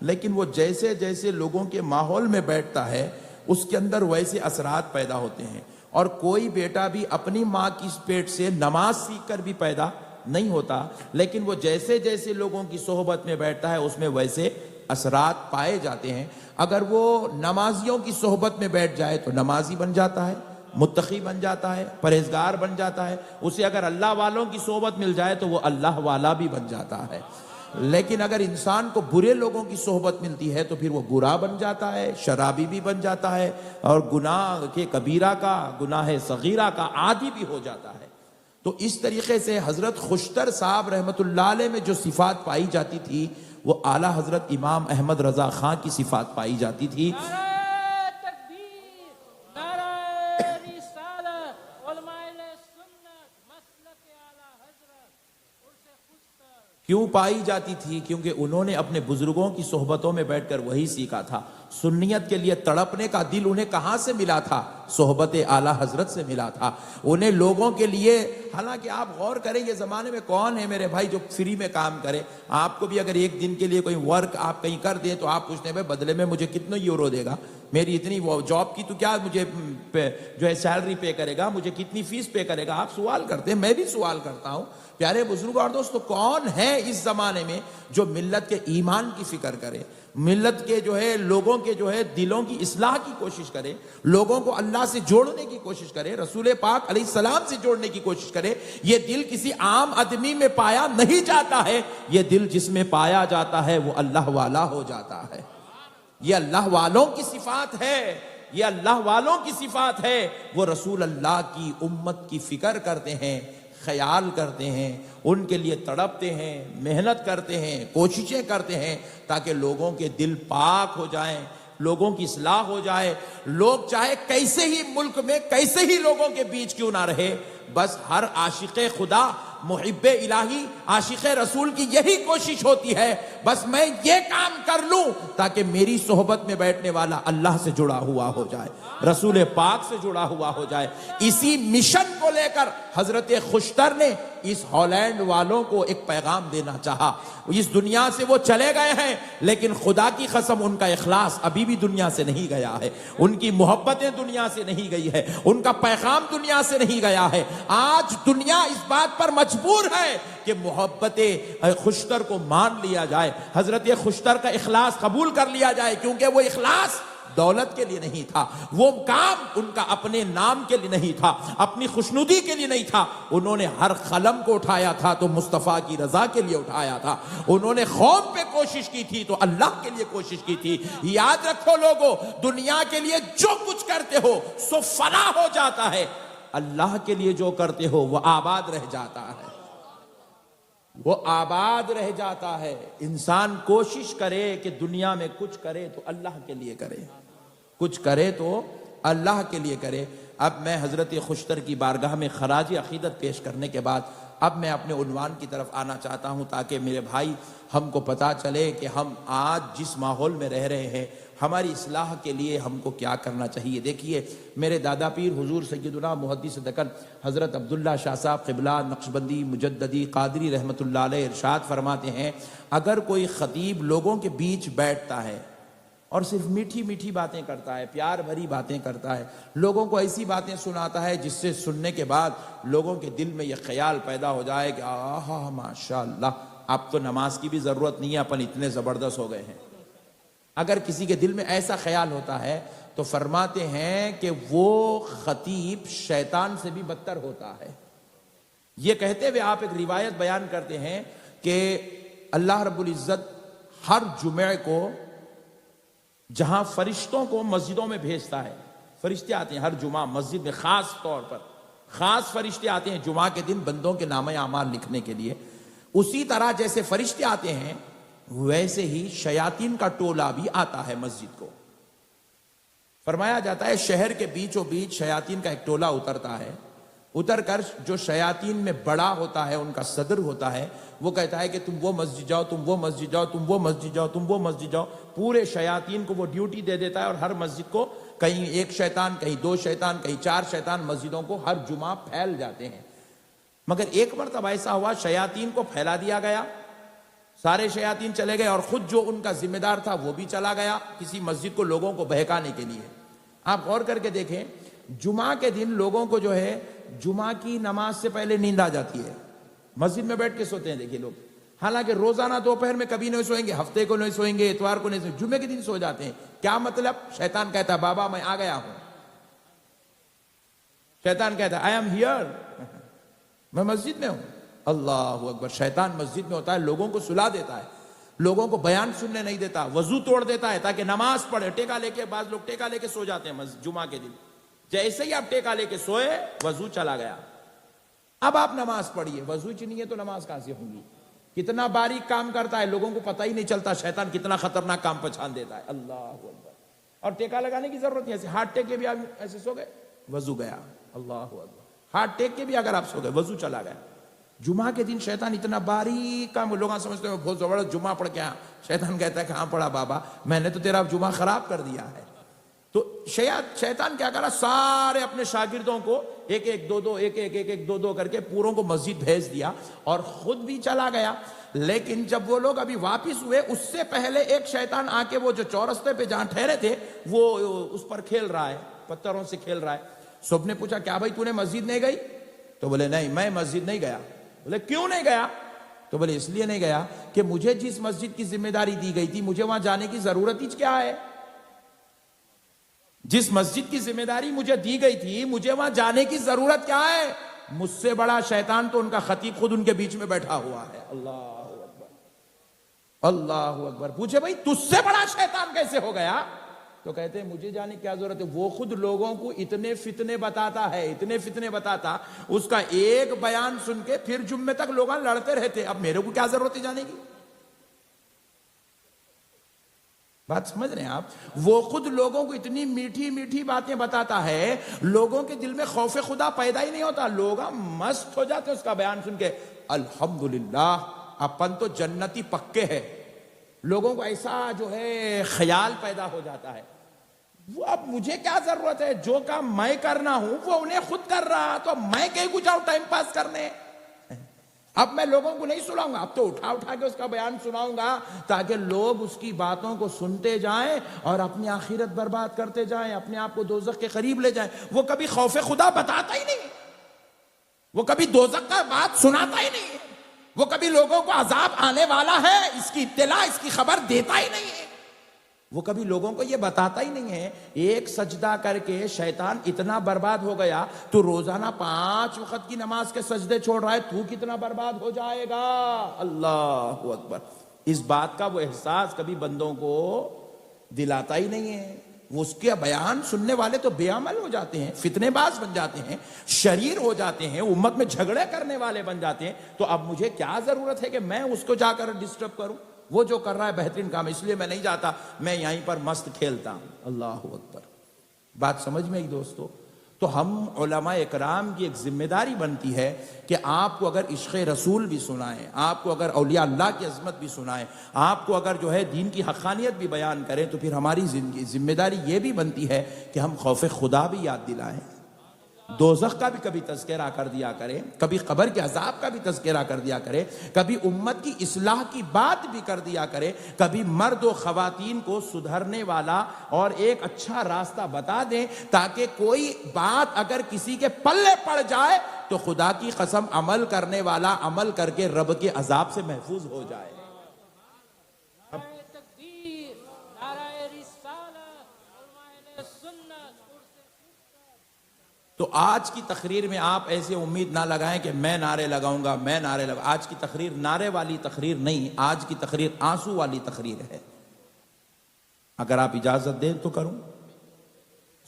لیکن وہ جیسے جیسے لوگوں کے ماحول میں بیٹھتا ہے اس کے اندر ویسے اثرات پیدا ہوتے ہیں. اور کوئی بیٹا بھی اپنی ماں کی پیٹ سے نماز سیکھ کر بھی پیدا نہیں ہوتا، لیکن وہ جیسے جیسے لوگوں کی صحبت میں بیٹھتا ہے اس میں ویسے اثرات پائے جاتے ہیں. اگر وہ نمازیوں کی صحبت میں بیٹھ جائے تو نمازی بن جاتا ہے، متقی بن جاتا ہے، پرہیزگار بن جاتا ہے. اسے اگر اللہ والوں کی صحبت مل جائے تو وہ اللہ والا بھی بن جاتا ہے. لیکن اگر انسان کو برے لوگوں کی صحبت ملتی ہے تو پھر وہ برا بن جاتا ہے، شرابی بھی بن جاتا ہے، اور گناہ کے کبیرہ کا، گناہ صغیرہ کا عادی بھی ہو جاتا ہے. تو اس طریقے سے حضرت خوشتر صاحب رحمت اللہ علیہ میں جو صفات پائی جاتی تھی وہ اعلیٰ حضرت امام احمد رضا خان کی صفات پائی جاتی تھی. کیوں پائی جاتی تھی؟ کیونکہ انہوں نے اپنے بزرگوں کی صحبتوں میں بیٹھ کر وہی سیکھا تھا. سنیت کے لیے تڑپنے کا دل انہیں کہاں سے ملا تھا؟ صحبت اعلیٰ حضرت سے ملا تھا. انہیں لوگوں کے لیے، حالانکہ آپ غور کریں یہ زمانے میں کون ہے میرے بھائی جو فری میں کام کرے؟ آپ کو بھی اگر ایک دن کے لیے کوئی ورک آپ کہیں کر دیں تو آپ پوچھتے ہیں بدلے میں مجھے کتنے یورو دے گا؟ میری اتنی جاب کی تو کیا مجھے جو ہے سیلری پے کرے گا؟ مجھے کتنی فیس پے کرے گا؟ آپ سوال کرتے ہیں، میں بھی سوال کرتا ہوں. پیارے بزرگ اور دوستو، کون ہے اس زمانے میں جو ملت کے ایمان کی فکر کرے، ملت کے جو ہے لوگوں کے جو ہے دلوں کی اصلاح کی کوشش کرے، لوگوں کو اللہ سے جوڑنے کی کوشش کرے، رسول پاک علیہ السلام سے جوڑنے کی کوشش کرے؟ یہ دل کسی عام آدمی میں پایا نہیں جاتا ہے. یہ دل جس میں پایا جاتا ہے وہ اللہ والا ہو جاتا ہے. یہ اللہ والوں کی صفات ہے، یہ اللہ والوں کی صفات ہے. وہ رسول اللہ کی امت کی فکر کرتے ہیں، خیال کرتے ہیں، ان کے لیے تڑپتے ہیں، محنت کرتے ہیں، کوششیں کرتے ہیں تاکہ لوگوں کے دل پاک ہو جائیں، لوگوں کی اصلاح ہو جائے. لوگ چاہے کیسے ہی ملک میں کیسے ہی لوگوں کے بیچ کیوں نہ رہے، بس ہر عاشق خدا، محب الہی، عاشق رسول کی یہی کوشش ہوتی ہے بس میں یہ کام کر لوں تاکہ میری صحبت میں بیٹھنے والا اللہ سے جڑا ہوا ہو جائے، رسول پاک سے جڑا ہوا ہو جائے. اسی مشن کو لے کر حضرت خوشتر نے اس ہالینڈ والوں کو ایک پیغام دینا چاہا. اس دنیا سے وہ چلے گئے ہیں لیکن خدا کی قسم ان کا اخلاص ابھی بھی دنیا سے نہیں گیا ہے، ان کی محبتیں دنیا سے نہیں گئی ہے، ان کا پیغام دنیا سے نہیں گیا ہے. آج دنیا اس بات پر مجبور ہے کہ محبت خوشتر کو مان لیا جائے، حضرت خوشتر کا اخلاص قبول کر لیا جائے، کیونکہ وہ اخلاص دولت کے لیے نہیں تھا، وہ کام ان کا اپنے نام کے لیے نہیں تھا، اپنی خوشنودی کے لیے نہیں تھا، انہوں نے ہر قلم کو اٹھایا تھا تو مصطفیٰ کی رضا کے لیے اٹھایا تھا، انہوں نے قوم پہ کوشش کی تھی تو اللہ کے لیے کوشش کی تھی۔ یاد رکھو لوگو، دنیا کے لیے جو کچھ کرتے ہو سو فنا ہو جاتا ہے، اللہ کے لیے جو کرتے ہو وہ آباد رہ جاتا ہے، وہ آباد رہ جاتا ہے۔ انسان کوشش کرے کہ دنیا میں کچھ کرے تو اللہ کے لیے کرے، کچھ کرے تو اللہ کے لیے کرے۔ اب میں حضرت خوشتر کی بارگاہ میں خراج عقیدت پیش کرنے کے بعد اب میں اپنے عنوان کی طرف آنا چاہتا ہوں، تاکہ میرے بھائی ہم کو پتا چلے کہ ہم آج جس ماحول میں رہ رہے ہیں ہماری اصلاح کے لیے ہم کو کیا کرنا چاہیے۔ دیکھیے، میرے دادا پیر حضور سیدنا محدث دکن حضرت عبداللہ شاہ صاحب قبلہ نقشبندی مجددی قادری رحمۃ اللہ علیہ ارشاد فرماتے ہیں، اگر کوئی خطیب لوگوں کے بیچ بیٹھتا ہے اور صرف میٹھی میٹھی باتیں کرتا ہے، پیار بھری باتیں کرتا ہے، لوگوں کو ایسی باتیں سناتا ہے جس سے سننے کے بعد لوگوں کے دل میں یہ خیال پیدا ہو جائے کہ آہا ماشاءاللہ اب تو نماز کی بھی ضرورت نہیں ہے، اپن اتنے زبردست ہو گئے ہیں، اگر کسی کے دل میں ایسا خیال ہوتا ہے تو فرماتے ہیں کہ وہ خطیب شیطان سے بھی بدتر ہوتا ہے۔ یہ کہتے ہوئے آپ ایک روایت بیان کرتے ہیں کہ اللہ رب العزت ہر جمعے کو جہاں فرشتوں کو مسجدوں میں بھیجتا ہے، فرشتے آتے ہیں ہر جمعہ مسجد میں، خاص طور پر خاص فرشتے آتے ہیں جمعہ کے دن بندوں کے نامہ اعمال لکھنے کے لیے، اسی طرح جیسے فرشتے آتے ہیں ویسے ہی شیاطین کا ٹولہ بھی آتا ہے مسجد کو۔ فرمایا جاتا ہے شہر کے بیچوں بیچ شیاطین کا ایک ٹولہ اترتا ہے، اتر کر جو شیاطین میں بڑا ہوتا ہے، ان کا صدر ہوتا ہے، وہ کہتا ہے کہ تم وہ مسجد جاؤ، تم وہ مسجد جاؤ، تم وہ مسجد جاؤ، تم وہ مسجد جاؤ، پورے شیاطین کو وہ ڈیوٹی دے دیتا ہے، اور ہر مسجد کو کہیں ایک شیطان، کہیں دو شیطان، کہیں چار شیطان مسجدوں کو ہر جمعہ پھیل جاتے ہیں۔ مگر ایک مرتبہ ایسا ہوا شیاطین کو پھیلا دیا گیا، سارے شیاطین چلے گئے اور خود جو ان کا ذمہ دار تھا وہ بھی چلا گیا کسی مسجد کو لوگوں کو بہکانے کے لیے۔ آپ غور کر کے دیکھیں، جمعہ کے دن لوگوں کو جو ہے جمعہ کی نماز سے پہلے نیند آ جاتی ہے، مسجد میں بیٹھ کے سوتے ہیں۔ دیکھیے لوگ، حالانکہ روزانہ دوپہر میں کبھی نہیں سوئیں گے، ہفتے کو نہیں سوئیں گے، اتوار کو نہیں سوئیں گے، جمعے کے دن سو جاتے ہیں۔ کیا مطلب؟ شیطان کہتا ہے بابا میں آ گیا ہوں، شیطان کہتا ہے آئی ایم ہیئر، میں مسجد میں ہوں۔ اللہ اکبر! شیطان مسجد میں ہوتا ہے، لوگوں کو سلا دیتا ہے، لوگوں کو بیان سننے نہیں دیتا، وضو توڑ دیتا ہے تاکہ نماز پڑھے، ٹیکا لے کے، بعض لوگ ٹیکا لے کے سو جاتے ہیں جمعہ کے دن، جیسے ہی آپ ٹیکا لے کے سوئے وضو چلا گیا، اب آپ نماز پڑھیے، وضو ہی نہیں ہے تو نماز کہاں سے ہوگی؟ کتنا باریک کام کرتا ہے، لوگوں کو پتہ ہی نہیں چلتا شیطان کتنا خطرناک کام پہچان دیتا ہے۔ اللہ اکبر! اور ٹیکا لگانے کی ضرورت نہیں، ایسے ہاتھ ٹیک کے بھی آپ ایسے سو گئے، وضو گیا۔ اللہ اکبر! ہاتھ ٹیک کے بھی اگر آپ سو گئے وضو چلا گیا۔ جمعہ کے دن شیطان اتنا باریک کام، لوگ سمجھتے ہیں بہت زبردست جمعہ پڑھ کے، شیطان کہتا ہے کہاں پڑھا بابا، میں نے تو تیرا جمعہ خراب کر دیا ہے۔ تو شیطان کیا کرا، سارے اپنے شاگردوں کو ایک ایک دو دو، ایک ایک ایک ایک دو دو کر کے پوروں کو مسجد بھیج دیا اور خود بھی چلا گیا۔ لیکن جب وہ لوگ ابھی واپس ہوئے اس سے پہلے ایک شیطان آ کے وہ جو چورستے پہ جہاں ٹھہرے تھے وہ اس پر کھیل رہا ہے، پتھروں سے کھیل رہا ہے۔ سب نے پوچھا کیا بھائی تو نے مسجد نہیں گئی؟ تو بولے نہیں میں مسجد نہیں گیا۔ بولے کیوں نہیں گیا؟ تو بولے اس لیے نہیں گیا کہ مجھے جس مسجد کی ذمہ داری دی گئی تھی مجھے وہاں جانے کی ضرورت ہی کیا ہے؟ جس مسجد کی ذمہ داری مجھے دی گئی تھی مجھے وہاں جانے کی ضرورت کیا ہے؟ مجھ سے بڑا شیطان تو ان کا خطیب خود ان کے بیچ میں بیٹھا ہوا ہے۔ اللہ اکبر! اللہ اکبر! پوچھے بھائی تجھ سے بڑا شیطان کیسے ہو گیا؟ تو کہتے ہیں مجھے جانے کی کیا ضرورت ہے، وہ خود لوگوں کو اتنے فتنے بتاتا ہے، اتنے فتنے بتاتا، اس کا ایک بیان سن کے پھر جمعے تک لوگ لڑتے رہتے، اب میرے کو کیا ضرورت ہے جانے کی؟ بات سمجھ رہے ہیں آپ؟ وہ خود لوگوں کو اتنی میٹھی میٹھی باتیں بتاتا ہے، لوگوں کے دل میں خوف خدا پیدا ہی نہیں ہوتا، لوگ مست ہو جاتے اس کا بیان سن کے۔ الحمدللہ اپن تو جنتی پکے ہیں، لوگوں کو ایسا جو ہے خیال پیدا ہو جاتا ہے، وہ اب مجھے کیا ضرورت ہے، جو کام میں کرنا ہوں وہ انہیں خود کر رہا، تو میں کہیں کو جاؤں ٹائم پاس کرنے؟ اب میں لوگوں کو نہیں سناؤں گا، اب تو اٹھا اٹھا کے اس کا بیان سناؤں گا تاکہ لوگ اس کی باتوں کو سنتے جائیں اور اپنی آخرت برباد کرتے جائیں، اپنے آپ کو دوزخ کے قریب لے جائیں۔ وہ کبھی خوف خدا بتاتا ہی نہیں، وہ کبھی دوزخ کا بات سناتا ہی نہیں، وہ کبھی لوگوں کو عذاب آنے والا ہے اس کی اطلاع، اس کی خبر دیتا ہی نہیں ہے، وہ کبھی لوگوں کو یہ بتاتا ہی نہیں ہے۔ ایک سجدہ کر کے شیطان اتنا برباد ہو گیا، تو روزانہ 5 وقت کی نماز کے سجدے چھوڑ رہا ہے، تو کتنا برباد ہو جائے گا۔ اللہ اکبر۔ اس بات کا وہ احساس کبھی بندوں کو دلاتا ہی نہیں ہے۔ وہ اس کے بیان سننے والے تو بے عمل ہو جاتے ہیں، فتنے باز بن جاتے ہیں، شریر ہو جاتے ہیں، امت میں جھگڑے کرنے والے بن جاتے ہیں۔ تو اب مجھے کیا ضرورت ہے کہ میں اس کو جا کر ڈسٹرب کروں؟ وہ جو کر رہا ہے بہترین کام، اس لیے میں نہیں جاتا، میں یہیں پر مست کھیلتا ہوں۔ اللہ اکبر۔ بات سمجھ میں آئی دوستو؟ تو ہم علماء اکرام کی ایک ذمہ داری بنتی ہے کہ آپ کو اگر عشق رسول بھی سنائیں، آپ کو اگر اولیاء اللہ کی عظمت بھی سنائیں، آپ کو اگر جو ہے دین کی حقانیت بھی بیان کریں، تو پھر ہماری ذمہ داری یہ بھی بنتی ہے کہ ہم خوف خدا بھی یاد دلائیں، دوزخ کا بھی کبھی تذکرہ کر دیا کریں، کبھی قبر کے عذاب کا بھی تذکرہ کر دیا کریں، کبھی امت کی اصلاح کی بات بھی کر دیا کریں، کبھی مرد و خواتین کو سدھرنے والا اور ایک اچھا راستہ بتا دیں، تاکہ کوئی بات اگر کسی کے پلے پڑ جائے تو خدا کی قسم عمل کرنے والا عمل کر کے رب کے عذاب سے محفوظ ہو جائے۔ تو آج کی تقریر میں آپ ایسے امید نہ لگائیں کہ میں نعرے لگاؤں گا، میں نعرے لگاؤں۔ آج کی تقریر نعرے والی تقریر نہیں، آج کی تقریر آنسو والی تقریر ہے۔ اگر آپ اجازت دیں تو کروں،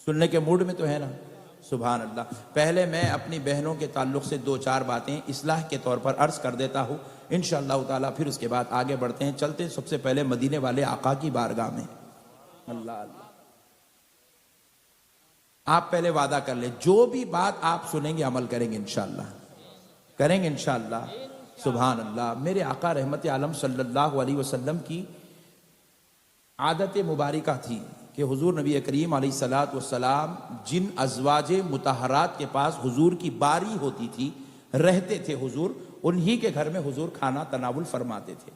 سننے کے موڈ میں تو ہے نا؟ سبحان اللہ۔ پہلے میں اپنی بہنوں کے تعلق سے 2-4 باتیں اصلاح کے طور پر عرض کر دیتا ہوں، انشاءاللہ تعالیٰ پھر اس کے بعد آگے بڑھتے ہیں۔ چلتے ہیں سب سے پہلے مدینے والے آقا کی بارگاہ میں۔ اللہ اللہ، آپ پہلے وعدہ کر لیں، جو بھی بات آپ سنیں گے عمل کریں گے انشاءاللہ، کریں گے انشاءاللہ۔ سبحان اللہ۔ میرے آقا رحمت عالم صلی اللہ علیہ وسلم کی عادت مبارکہ تھی کہ حضور نبی کریم علیہ السلام جن ازواج مطہرات کے پاس حضور کی باری ہوتی تھی، رہتے تھے حضور، انہی کے گھر میں حضور کھانا تناول فرماتے تھے۔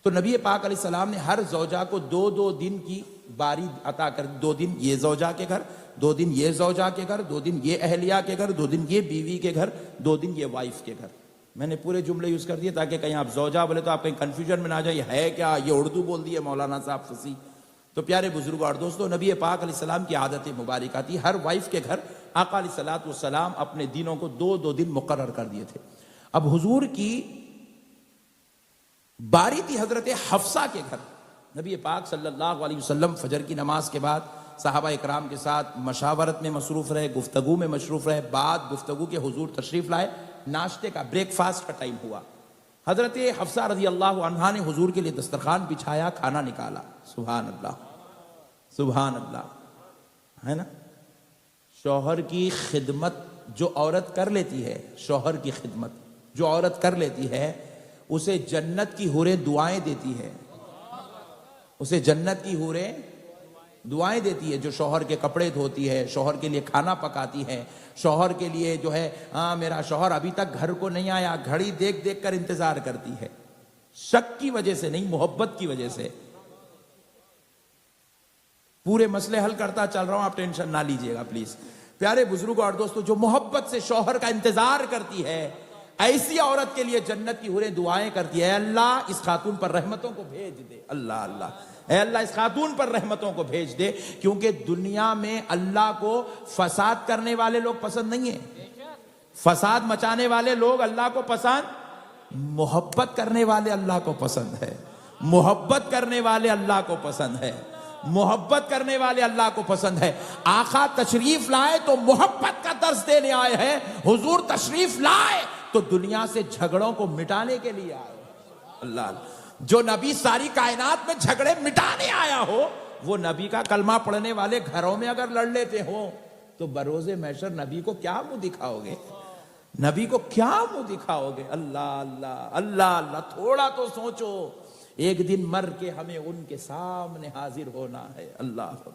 تو نبی پاک علیہ السلام نے ہر زوجہ کو 2 دن کی باری عطا کر، 2 دن یہ زوجہ کے گھر، 2 دن یہ زوجہ کے گھر، 2 دن یہ اہلیہ کے گھر، 2 دن یہ بیوی کے گھر، 2 دن یہ وائف کے گھر۔ میں نے پورے جملے یوز کر دیے تاکہ کہیں آپ زوجہ بولے تو آپ کہیں کنفیوژن میں نہ جائیں، یہ ہے کیا، یہ اردو بول دی ہے مولانا صاحب فصیح۔ تو پیارے بزرگوں اور دوستوں، نبی پاک علیہ السلام کی عادت مبارکہ تھی، ہر وائف کے گھر آقا علیہ السلام اپنے دنوں کو 2 دن مقرر کر دیے تھے۔ اب حضور کی باری تھی حضرت حفصہ کے گھر۔ نبی پاک صلی اللہ علیہ وسلم فجر کی نماز کے بعد صحابہ اکرام کے ساتھ مشاورت میں مصروف رہے، گفتگو میں مصروف رہے۔ بعد گفتگو کے حضور تشریف لائے، ناشتے کا بریک فاسٹ کا ٹائم ہوا۔ حضرت حفصہ رضی اللہ عنہا نے حضور کے لیے دسترخوان بچھایا، کھانا نکالا۔ سبحان اللہ، سبحان اللہ، ہے نا؟ شوہر کی خدمت جو عورت کر لیتی ہے، شوہر کی خدمت جو عورت کر لیتی ہے، اسے جنت کی حوریں دعائیں دیتی ہے، اسے جنت کی حوریں دعائیں دیتی ہے۔ جو شوہر کے کپڑے دھوتی ہے، شوہر کے لیے کھانا پکاتی ہے، شوہر کے لیے جو ہے میرا شوہر ابھی تک گھر کو نہیں آیا، گھڑی دیکھ دیکھ کر انتظار کرتی ہے، شک کی وجہ سے نہیں، محبت کی وجہ سے۔ پورے مسئلے حل کرتا چل رہا ہوں، آپ ٹینشن نہ لیجئے گا پلیز۔ پیارے بزرگوں اور دوستوں، جو محبت سے شوہر کا انتظار کرتی ہے، ایسی عورت کے لیے جنت کی حوریں دعائیں کرتی ہے، اے اللہ اس خاتون پر رحمتوں کو بھیج دے، اللہ اللہ، اے اللہ اس خاتون پر رحمتوں کو بھیج دے۔ کیونکہ دنیا میں اللہ کو فساد کرنے والے لوگ پسند نہیں ہیں، فساد مچانے والے لوگ اللہ کو پسند، محبت کرنے والے اللہ کو پسند ہے، محبت کرنے والے اللہ کو پسند ہے، محبت کرنے والے اللہ کو پسند ہے۔ آقا تشریف لائے تو محبت کا درس دینے آئے ہیں، حضور تشریف لائے تو دنیا سے جھگڑوں کو مٹانے کے لیے آئے۔ اللہ اللہ، جو نبی ساری کائنات میں جھگڑے مٹانے آیا ہو، وہ نبی کا کلمہ پڑھنے والے گھروں میں اگر لڑ لیتے ہوں تو بروز محشر نبی کو کیا منہ دکھاؤ گے؟ نبی کو کیا منہ دکھاؤ گے؟ اللہ اللہ، اللہ اللہ، تھوڑا تو سوچو، ایک دن مر کے ہمیں ان کے سامنے حاضر ہونا ہے۔ اللہ۔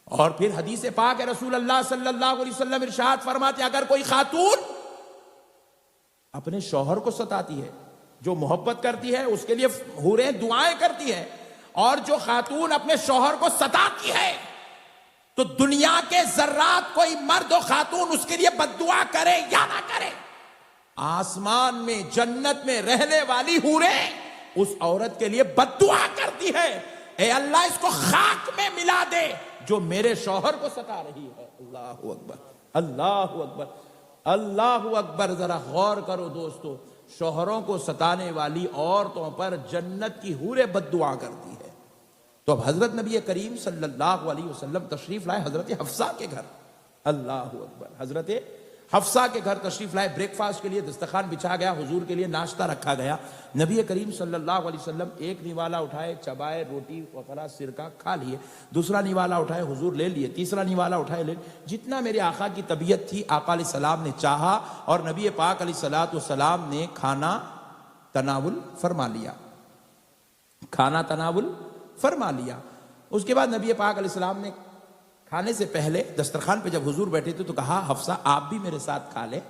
اور پھر حدیث پاک رسول اللہ صلی اللہ علیہ وسلم ارشاد فرماتے، اگر کوئی خاتون اپنے شوہر کو ستاتی ہے، جو محبت کرتی ہے اس کے لیے حوریں دعائیں کرتی ہے، اور جو خاتون اپنے شوہر کو ستاتی ہے تو دنیا کے ذرات کوئی مرد و خاتون اس کے لیے بد دعا کرے یا نہ کرے، آسمان میں جنت میں رہنے والی حوریں اس عورت کے لیے بد دعا کرتی ہے، اے اللہ اس کو خاک میں ملا دے جو میرے شوہر کو ستا رہی ہے۔ اللہ اکبر، اللہ اکبر، اللہ اکبر۔ ذرا غور کرو دوستو، شوہروں کو ستانے والی عورتوں پر جنت کی حوریں بد دعا کرتی ہے۔ تو اب حضرت نبی کریم صلی اللہ علیہ وسلم تشریف لائے حضرت حفصہ کے گھر۔ اللہ اکبر، حضرت حفصہ کے گھر تشریف لائے، بریک فاسٹ کے لیے دسترخوان بچھا گیا، حضور کے لیے ناشتہ رکھا گیا۔ نبی کریم صلی اللہ علیہ وسلم ایک نوالا اٹھائے، چبائے، روٹی وغیرہ سرکہ کھا لیے، دوسرا نوالا اٹھائے، حضور لے لیے، تیسرا نوالا اٹھائے، لے، جتنا میرے آقا کی طبیعت تھی آقا علیہ السلام نے چاہا اور نبی پاک علیہ السلام نے کھانا تناول فرما لیا، کھانا تناول فرما لیا۔ اس کے بعد نبی پاک علیہ السلام نے کھانے سے پہلے دسترخوان پہ جب حضور بیٹھے تھے تو کہا حفصہ آپ بھی میرے ساتھ کھا لیں،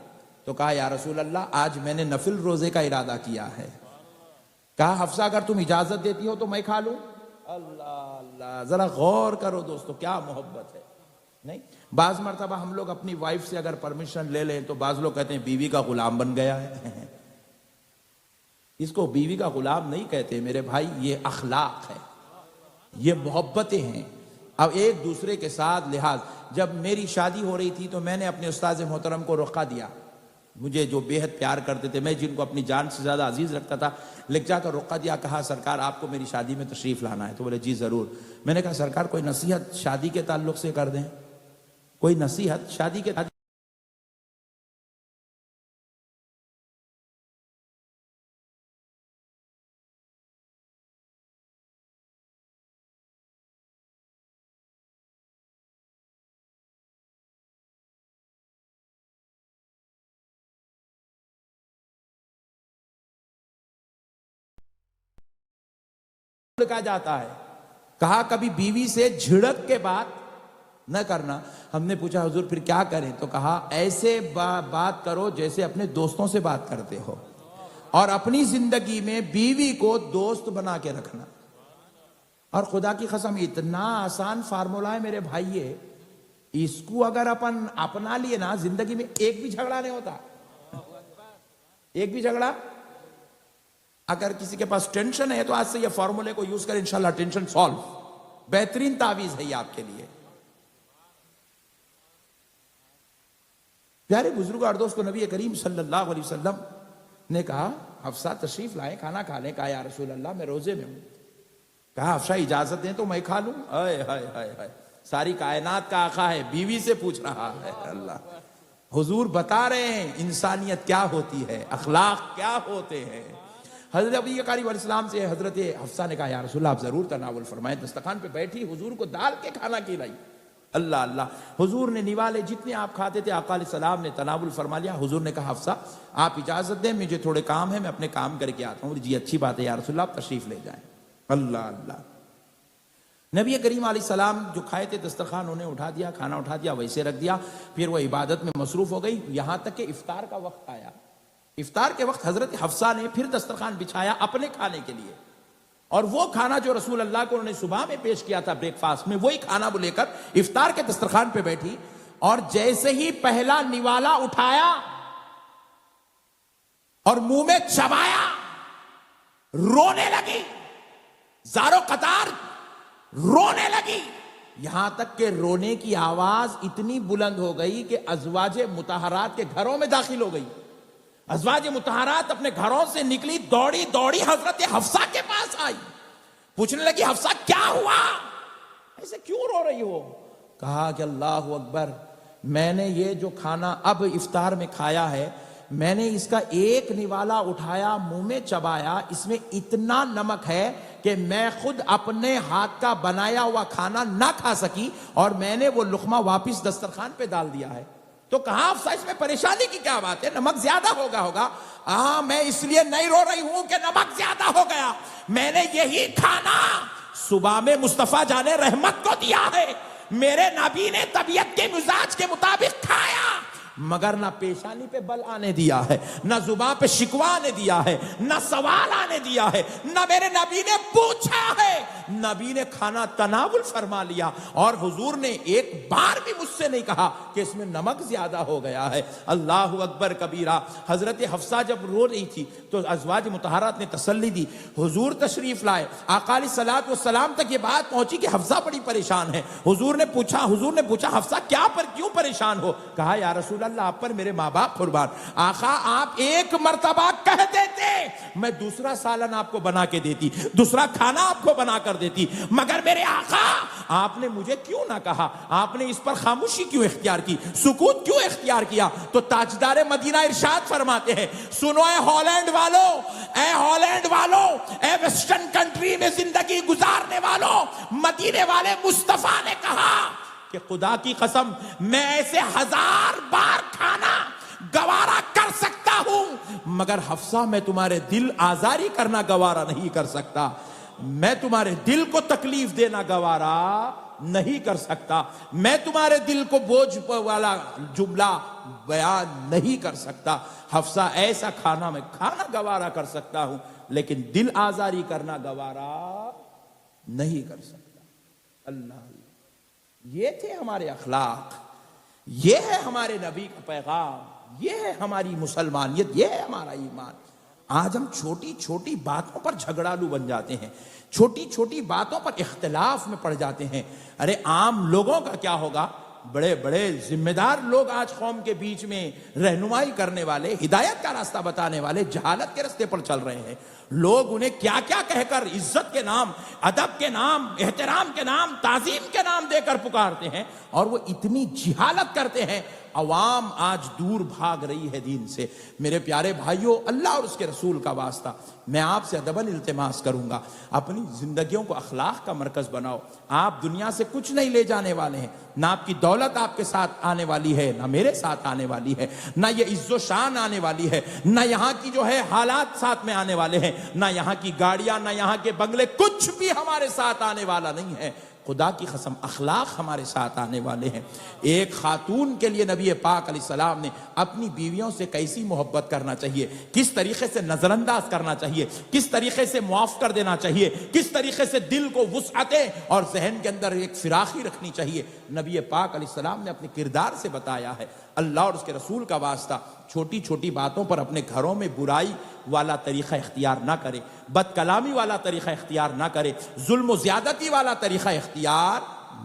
تو کہا یا رسول اللہ آج میں نے نفل روزے کا ارادہ کیا ہے۔ کہا حفصہ اگر تم اجازت دیتی ہو تو میں کھا لوں۔ اللہ اللہ، ذرا غور کرو دوستو، کیا محبت ہے۔ نہیں، بعض مرتبہ ہم لوگ اپنی وائف سے اگر پرمیشن لے لیں تو بعض لوگ کہتے ہیں بیوی کا غلام بن گیا ہے۔ اس کو بیوی کا غلام نہیں کہتے میرے بھائی، یہ اخلاق ہے، یہ محبتیں ہیں۔ اب ایک دوسرے کے ساتھ لحاظ، جب میری شادی ہو رہی تھی تو میں نے اپنے استاذ محترم کو رخصہ دیا، مجھے جو بے حد پیار کرتے تھے، میں جن کو اپنی جان سے زیادہ عزیز رکھتا تھا، لکھ جا کر رخصہ دیا، کہا سرکار آپ کو میری شادی میں تشریف لانا ہے، تو بولے جی ضرور۔ میں نے کہا سرکار کوئی نصیحت شادی کے تعلق سے کر دیں، کوئی نصیحت شادی کے تعلق کہا جاتا ہے۔ کہا کبھی بیوی سے جھڑک کے بات نہ کرنا۔ ہم نے پوچھا حضور پھر کیا کریں؟ تو کہا ایسے بات کرو جیسے اپنے دوستوں سے بات کرتے ہو، اور اپنی زندگی میں بیوی کو دوست بنا کے رکھنا۔ اور خدا کی قسم اتنا آسان فارمولا ہے میرے بھائیے، اس کو اگر اپن اپنا لیے نا زندگی میں ایک بھی جھگڑا نہیں ہوتا، ایک بھی جھگڑا۔ اگر کسی کے پاس ٹینشن ہے تو آج سے یہ فارمولے کو یوز کریں، انشاءاللہ ٹینشن سالو۔ بہترین تعویذ ہے یہ آپ کے لیے۔ پیارے بزرگ اور دوستو، نبی کریم صلی اللہ علیہ وسلم نے کہا حفصہ تشریف لائیں، کھانا کھا لیں۔ کہا یا رسول اللہ میں روزے میں ہوں۔ کہا حفصہ اجازت دیں تو میں کھا لوں۔ ہائے ہائے ہائے ہائے، ساری کائنات کا آقا ہے، بیوی سے پوچھ رہا ہے۔ اللہ، حضور بتا رہے ہیں انسانیت کیا ہوتی ہے، اخلاق کیا ہوتے ہیں۔ حضرت ابی کریم علیہ السلام سے حضرت حفصہ نے کہا یا رسول اللہ آپ ضرور تناول فرمائیں۔ دسترخوان پہ بیٹھی، حضور کو ڈال کے کھانا کھلائی۔ اللہ اللہ، حضور نے نوالے جتنے آپ کھاتے تھے آقا علیہ السلام نے تناول فرما لیا۔ حضور نے کہا حفصہ آپ اجازت دیں، مجھے تھوڑے کام ہے، میں اپنے کام کر کے آتا ہوں۔ جی اچھی بات ہے یا رسول اللہ آپ تشریف لے جائیں۔ اللہ اللہ، نبی کریم علیہ السلام جو کھائے تھے دسترخوان انہیں اٹھا دیا، کھانا اٹھا دیا، ویسے رکھ دیا۔ پھر وہ عبادت میں مصروف ہو گئی، یہاں تک کہ افطار کا وقت آیا۔ افطار کے وقت حضرت حفصہ نے پھر دسترخوان بچھایا اپنے کھانے کے لیے، اور وہ کھانا جو رسول اللہ کو انہوں نے صبح میں پیش کیا تھا بریک فاسٹ میں، وہی کھانا وہ لے کر افطار کے دسترخوان پہ بیٹھی، اور جیسے ہی پہلا نوالا اٹھایا اور منہ میں چبایا، رونے لگی، زارو قطار رونے لگی، یہاں تک کہ رونے کی آواز اتنی بلند ہو گئی کہ ازواج مطہرات کے گھروں میں داخل ہو گئی۔ ازواج مطہرات اپنے گھروں سے نکلی، دوڑی دوڑی حضرت حفصہ کے پاس آئی، پوچھنے لگی حفصہ کیا ہوا، ایسے کیوں رو رہی ہو؟ کہا کہ اللہ اکبر، میں نے یہ جو کھانا اب افطار میں کھایا ہے، میں نے اس کا ایک نوالا اٹھایا، منہ میں چبایا، اس میں اتنا نمک ہے کہ میں خود اپنے ہاتھ کا بنایا ہوا کھانا نہ کھا سکی، اور میں نے وہ لقمہ واپس دسترخوان پہ ڈال دیا ہے۔ تو کہا حفصہ اس میں پریشانی کی کیا بات ہے، نمک زیادہ ہوگا۔ ہاں میں اس لیے نہیں رو رہی ہوں کہ نمک زیادہ ہو گیا، میں نے یہی کھانا صبح میں مصطفیٰ جان رحمت کو دیا ہے، میرے نبی نے طبیعت کے مزاج کے مطابق کھایا، مگر نہ پیشانی پہ بل آنے دیا ہے، نہ زباں پہ شکوہ آنے دیا ہے، نہ سوال آنے دیا ہے، نہ میرے نبی نے پوچھا ہے، نبی نے کھانا تناول فرما لیا، اور حضور نے ایک بار بھی مجھ سے نہیں کہا کہ اس میں نمک زیادہ ہو گیا ہے۔ اللہ اکبر کبیرہ۔ حضرت حفصہ جب رو رہی تھی تو ازواج مطہرات نے تسلی دی، حضور تشریف لائے، آقا علیہ الصلوۃ والسلام تک یہ بات پہنچی کہ حفصہ بڑی پریشان ہے۔ حضور نے پوچھا حفصہ کیوں پریشان ہو؟ کہا یا رسول اللہ آپ پر میرے ماں باپ قربان۔ آقا آپ ایک مرتبہ کہہ دیتے میں دوسرا سالن آپ کو بنا کے دیتی، دوسرا کھانا آپ کو بنا کر دیتی، مگر میرے آقا آپ نے مجھے کیوں نہ کہا؟ آپ نے اس پر خاموشی کیوں اختیار کی، سکوت کیوں اختیار کیا؟ تو تاجدار مدینہ ارشاد فرماتے ہیں، سنو اے ہالینڈ والو، اے ویسٹرن کنٹری میں زندگی گزارنے والوں، مدینے والے مصطفیٰ نے کہا کہ خدا کی قسم میں ایسے 1000 بار کھانا گوارا کر سکتا ہوں، مگر حفصہ میں تمہارے دل آزاری کرنا گوارا نہیں کر سکتا، میں تمہارے دل کو تکلیف دینا گوارا نہیں کر سکتا، میں تمہارے دل کو بوجھ والا جملہ بیان نہیں کر سکتا۔ حفصہ ایسا کھانا میں کھانا گوارا کر سکتا ہوں، لیکن دل آزاری کرنا گوارا نہیں کر سکتا۔ اللہ، یہ تھے ہمارے اخلاق، یہ ہے ہمارے نبی کا پیغام، یہ ہے ہماری مسلمانیت، یہ ہے ہمارا ایمان۔ آج ہم چھوٹی چھوٹی باتوں پر جھگڑالو بن جاتے ہیں، چھوٹی چھوٹی باتوں پر اختلاف میں پڑ جاتے ہیں۔ ارے عام لوگوں کا کیا ہوگا؟ بڑے بڑے ذمہ دار لوگ آج قوم کے بیچ میں رہنمائی کرنے والے، ہدایت کا راستہ بتانے والے جہالت کے راستے پر چل رہے ہیں۔ لوگ انہیں کیا کیا کہہ کر عزت کے نام، ادب کے نام، احترام کے نام، تعظیم کے نام دے کر پکارتے ہیں، اور وہ اتنی جہالت کرتے ہیں۔ عوام آج دور بھاگ رہی ہے دین سے۔ میرے پیارے بھائیوں، اللہ اور اس کے رسول کا واسطہ میں آپ سے ادباً التماس کروں گا، اپنی زندگیوں کو اخلاق کا مرکز بناؤ۔ آپ دنیا سے کچھ نہیں لے جانے والے ہیں، نہ آپ کی دولت آپ کے ساتھ آنے والی ہے، نہ میرے ساتھ آنے والی ہے، نہ یہ عز و شان آنے والی ہے، نہ یہاں کی جو ہے حالات ساتھ میں آنے والے ہیں، نہ یہاں کی گاڑیاں، نہ یہاں کے بنگلے، کچھ بھی ہمارے ساتھ آنے والا نہیں ہے۔ خدا کی قسم اخلاق ہمارے ساتھ آنے والے ہیں۔ ایک خاتون کے لیے نبی پاک علیہ السلام نے اپنی بیویوں سے کیسی محبت کرنا چاہیے، کس طریقے سے نظر انداز کرنا چاہیے، کس طریقے سے معاف کر دینا چاہیے، کس طریقے سے دل کو وسعتیں اور ذہن کے اندر ایک فراخی رکھنی چاہیے، نبی پاک علیہ السلام نے اپنے کردار سے بتایا ہے۔ اللہ اور اس کے رسول کا واسطہ چھوٹی چھوٹی باتوں پر اپنے گھروں میں برائی والا طریقہ اختیار نہ کرے، بد کلامی والا طریقہ اختیار نہ کرے، ظلم و زیادتی والا طریقہ اختیار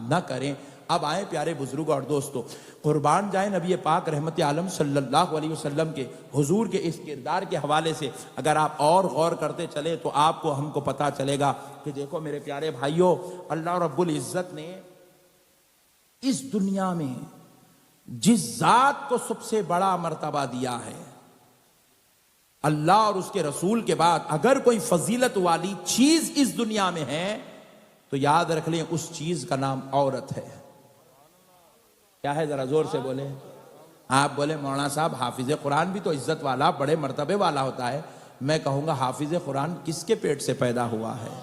نہ کریں۔ اب آئیں پیارے بزرگ اور دوستو، قربان جائیں نبی پاک رحمت عالم صلی اللہ علیہ وسلم کے حضور کے اس کردار کے حوالے سے اگر آپ اور غور کرتے چلیں تو آپ کو ہم کو پتا چلے گا کہ دیکھو میرے پیارے بھائیوں، اللہ رب العزت نے اس دنیا میں جس ذات کو سب سے بڑا مرتبہ دیا ہے، اللہ اور اس کے رسول کے بعد اگر کوئی فضیلت والی چیز اس دنیا میں ہے تو یاد رکھ لیں اس چیز کا نام عورت ہے۔ کیا ہے؟ ذرا زور سے بولیں۔ آپ بولے مولانا صاحب حافظ قرآن بھی تو عزت والا، بڑے مرتبے والا ہوتا ہے۔ میں کہوں گا حافظ قرآن کس کے پیٹ سے پیدا ہوا ہے؟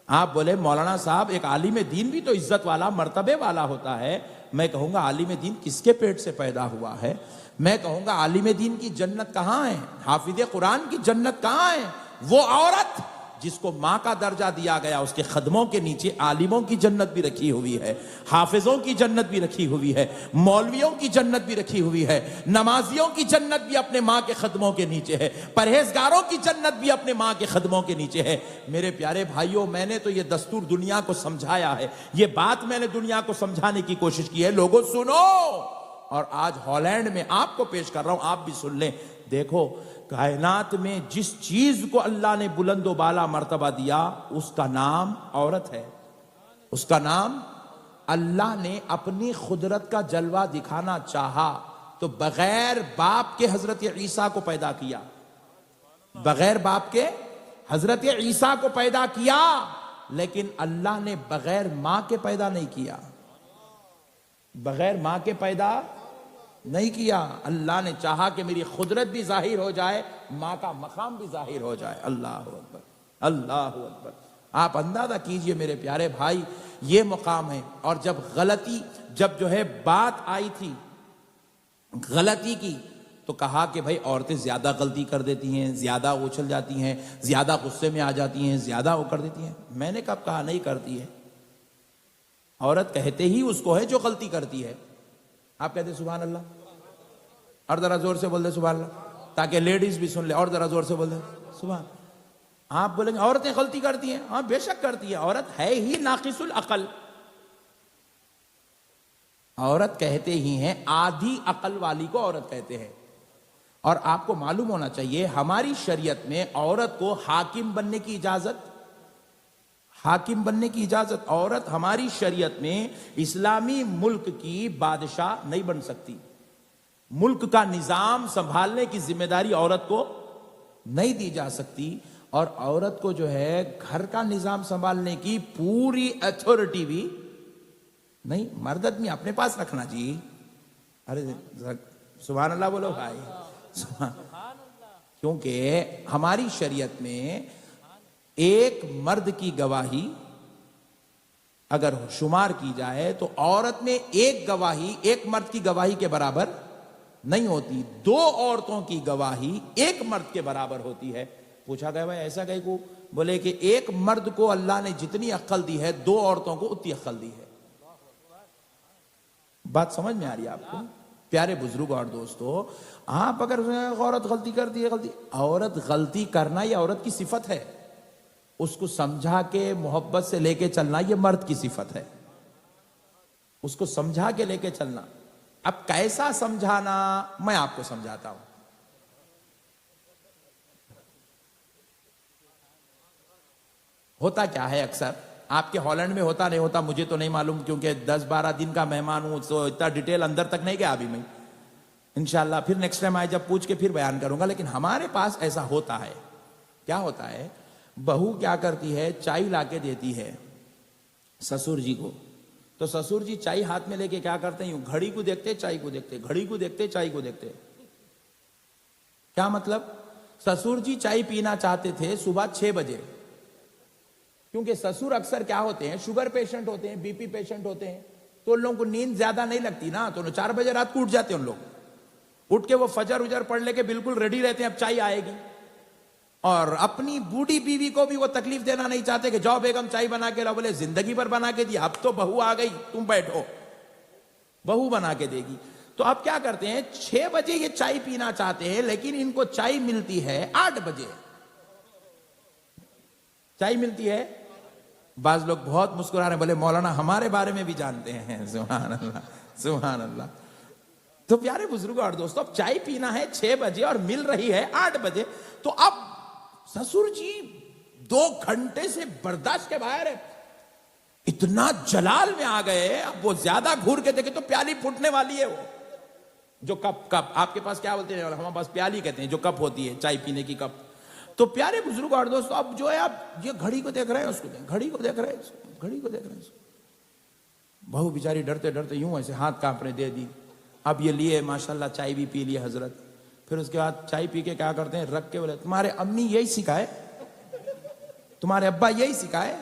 آپ بولے مولانا صاحب ایک عالم دین بھی تو عزت والا، مرتبے والا ہوتا ہے۔ میں کہوں گا عالم دین کس کے پیٹ سے پیدا ہوا ہے؟ میں کہوں گا عالم دین کی جنت کہاں ہے؟ حافظ قرآن کی جنت کہاں ہے؟ وہ عورت جس کو ماں کا درجہ دیا گیا، اس کے قدموں کے نیچے عالموں کی جنت بھی رکھی ہوئی ہے، حافظوں کی جنت بھی رکھی ہوئی ہے، مولویوں کی جنت بھی رکھی ہوئی ہے، نمازیوں کی جنت بھی اپنے ماں کے قدموں کے نیچے ہے، پرہیزگاروں کی جنت بھی اپنے ماں کے قدموں کے نیچے ہے۔ میرے پیارے بھائیوں، میں نے تو یہ دستور دنیا کو سمجھایا ہے، یہ بات میں نے دنیا کو سمجھانے کی کوشش کی ہے۔ لوگوں سنو، اور آج ہالینڈ میں آپ کو پیش کر رہا ہوں، آپ بھی سن لیں۔ دیکھو کائنات میں جس چیز کو اللہ نے بلند و بالا مرتبہ دیا اس کا نام عورت ہے، اس کا نام۔ اللہ نے اپنی قدرت کا جلوہ دکھانا چاہا تو بغیر باپ کے حضرت عیسیٰ کو پیدا کیا، بغیر باپ کے حضرت عیسیٰ کو پیدا کیا، لیکن اللہ نے بغیر ماں کے پیدا نہیں کیا، بغیر ماں کے پیدا نہیں کیا۔ اللہ نے چاہا کہ میری قدرت بھی ظاہر ہو جائے، ماں کا مقام بھی ظاہر ہو جائے۔ اللہ اکبر، اللہ اکبر۔ آپ اندازہ کیجئے میرے پیارے بھائی، یہ مقام ہے۔ اور جب جو ہے بات آئی تھی غلطی کی تو کہا کہ بھائی عورتیں زیادہ غلطی کر دیتی ہیں، زیادہ اچھل جاتی ہیں، زیادہ غصے میں آ جاتی ہیں، زیادہ وہ کر دیتی ہیں. میں نے کب کہا نہیں کرتی ہے؟ عورت کہتے ہی اس کو ہے جو غلطی کرتی ہے. آپ کہتے سبحان اللہ، اور ذرا زور سے بول دے سبحان اللہ، تاکہ لیڈیز بھی سن لے. اور ذرا زور سے بول دے سبحان. آپ بولیں گے عورتیں غلطی کرتی ہیں، ہاں بے شک کرتی ہے، عورت ہے ہی ناقص العقل. عورت کہتے ہی ہیں، آدھی عقل والی کو عورت کہتے ہیں. اور آپ کو معلوم ہونا چاہیے ہماری شریعت میں عورت کو حاکم بننے کی اجازت، عورت ہماری شریعت میں اسلامی ملک کی بادشاہ نہیں بن سکتی. ملک کا نظام سنبھالنے کی ذمہ داری عورت کو نہیں دی جا سکتی. اور عورت کو جو ہے گھر کا نظام سنبھالنے کی پوری اتھارٹی بھی نہیں. مرد آدمی اپنے پاس رکھنا جی. ارے سبحان اللہ بولو بھائی. کیونکہ ہماری شریعت میں ایک مرد کی گواہی اگر شمار کی جائے تو عورت میں ایک گواہی ایک مرد کی گواہی کے برابر نہیں ہوتی. 2 عورتوں کی گواہی ایک مرد کے برابر ہوتی ہے. پوچھا گیا بھائی ایسا کہیں کو؟ بولے کہ ایک مرد کو اللہ نے جتنی عقل دی ہے 2 عورتوں کو اتنی عقل دی ہے. بات سمجھ میں آ رہی ہے آپ کو؟ پیارے بزرگ اور دوستو، آپ اگر عورت غلطی کرتی ہے، عورت غلطی کرنا یہ عورت کی صفت ہے. اس کو سمجھا کے محبت سے لے کے چلنا یہ مرد کی صفت ہے. اس کو سمجھا کے لے کے چلنا. اب کیسا سمجھانا میں آپ کو سمجھاتا ہوں. ہوتا کیا ہے اکثر آپ کے ہالینڈ میں ہوتا نہیں ہوتا مجھے تو نہیں معلوم، کیونکہ 10-12 دن کا مہمان ہوں تو اتنا ڈیٹیل اندر تک نہیں گیا ابھی میں. انشاءاللہ پھر نیکسٹ ٹائم آئے جب پوچھ کے پھر بیان کروں گا. لیکن ہمارے پاس ایسا ہوتا ہے. کیا ہوتا ہے؟ بہو کیا کرتی ہے، چائے لا کے دیتی ہے سسر جی کو. تو سسر جی چائے ہاتھ میں لے کے کیا کرتے ہیں، گھڑی کو دیکھتے چائے کو دیکھتے، گھڑی کو دیکھتے چائے کو دیکھتے. کیا مطلب؟ سسر جی چائے پینا چاہتے تھے صبح 6 بجے، کیونکہ سسر اکثر کیا ہوتے ہیں، شوگر پیشنٹ ہوتے ہیں، بی پی پیشنٹ ہوتے ہیں. تو ان لوگوں کو نیند زیادہ نہیں لگتی نا، تو 4 بجے رات کو اٹھ جاتے ہیں. ان لوگ اٹھ کے وہ فجر اجر پڑھ لے کے بالکل ریڈی رہتے ہیں اب چائے آئے گی. اور اپنی بوڑھی بیوی کو بھی وہ تکلیف دینا نہیں چاہتے کہ جاؤ بیگم چائے بنا کے لاؤ. بولے زندگی بھر بنا کے دی، اب تو بہو آ گئی، تم بیٹھو، بہو بنا کے دے گی. تو اب کیا کرتے ہیں، 6 بجے یہ چائے پینا چاہتے ہیں لیکن ان کو چائے ملتی ہے 8 بجے. چائے ملتی ہے. بعض لوگ بہت مسکرا رہے ہیں، بولے مولانا ہمارے بارے میں بھی جانتے ہیں. سبحان اللہ سبحان اللہ. تو پیارے بزرگوں اور دوستوں، اب چائے پینا ہے 6 بجے اور مل رہی ہے 8 بجے. تو اب سسر جی 2 گھنٹے سے برداشت کے باہر ہے، اتنا جلال میں آ گئے. اب وہ زیادہ گھور کے دیکھے تو پیالی پھوٹنے والی ہے. وہ جو کپ آپ کے پاس کیا بولتے ہیں، ہمارے پاس پیالی کہتے ہیں، جو کپ ہوتی ہے چائے پینے کی کپ. تو پیارے بزرگ اور دوستو، اب جو ہے اب یہ گھڑی کو دیکھ رہے ہیں، اس کو گھڑی کو دیکھ رہے ہیں، گھڑی کو دیکھ رہے ہیں. بہو بیچاری ڈرتے ڈرتے یوں ایسے ہاتھ کانپنے دے دی. اب یہ لیے ماشاءاللہ چائے بھی پی لیے حضرت. پھر اس کے بعد چائے پی کے کیا کرتے ہیں، رکھ کے بولے تمہارے امی یہی سکھائے، تمہارے ابا یہی سکھائے،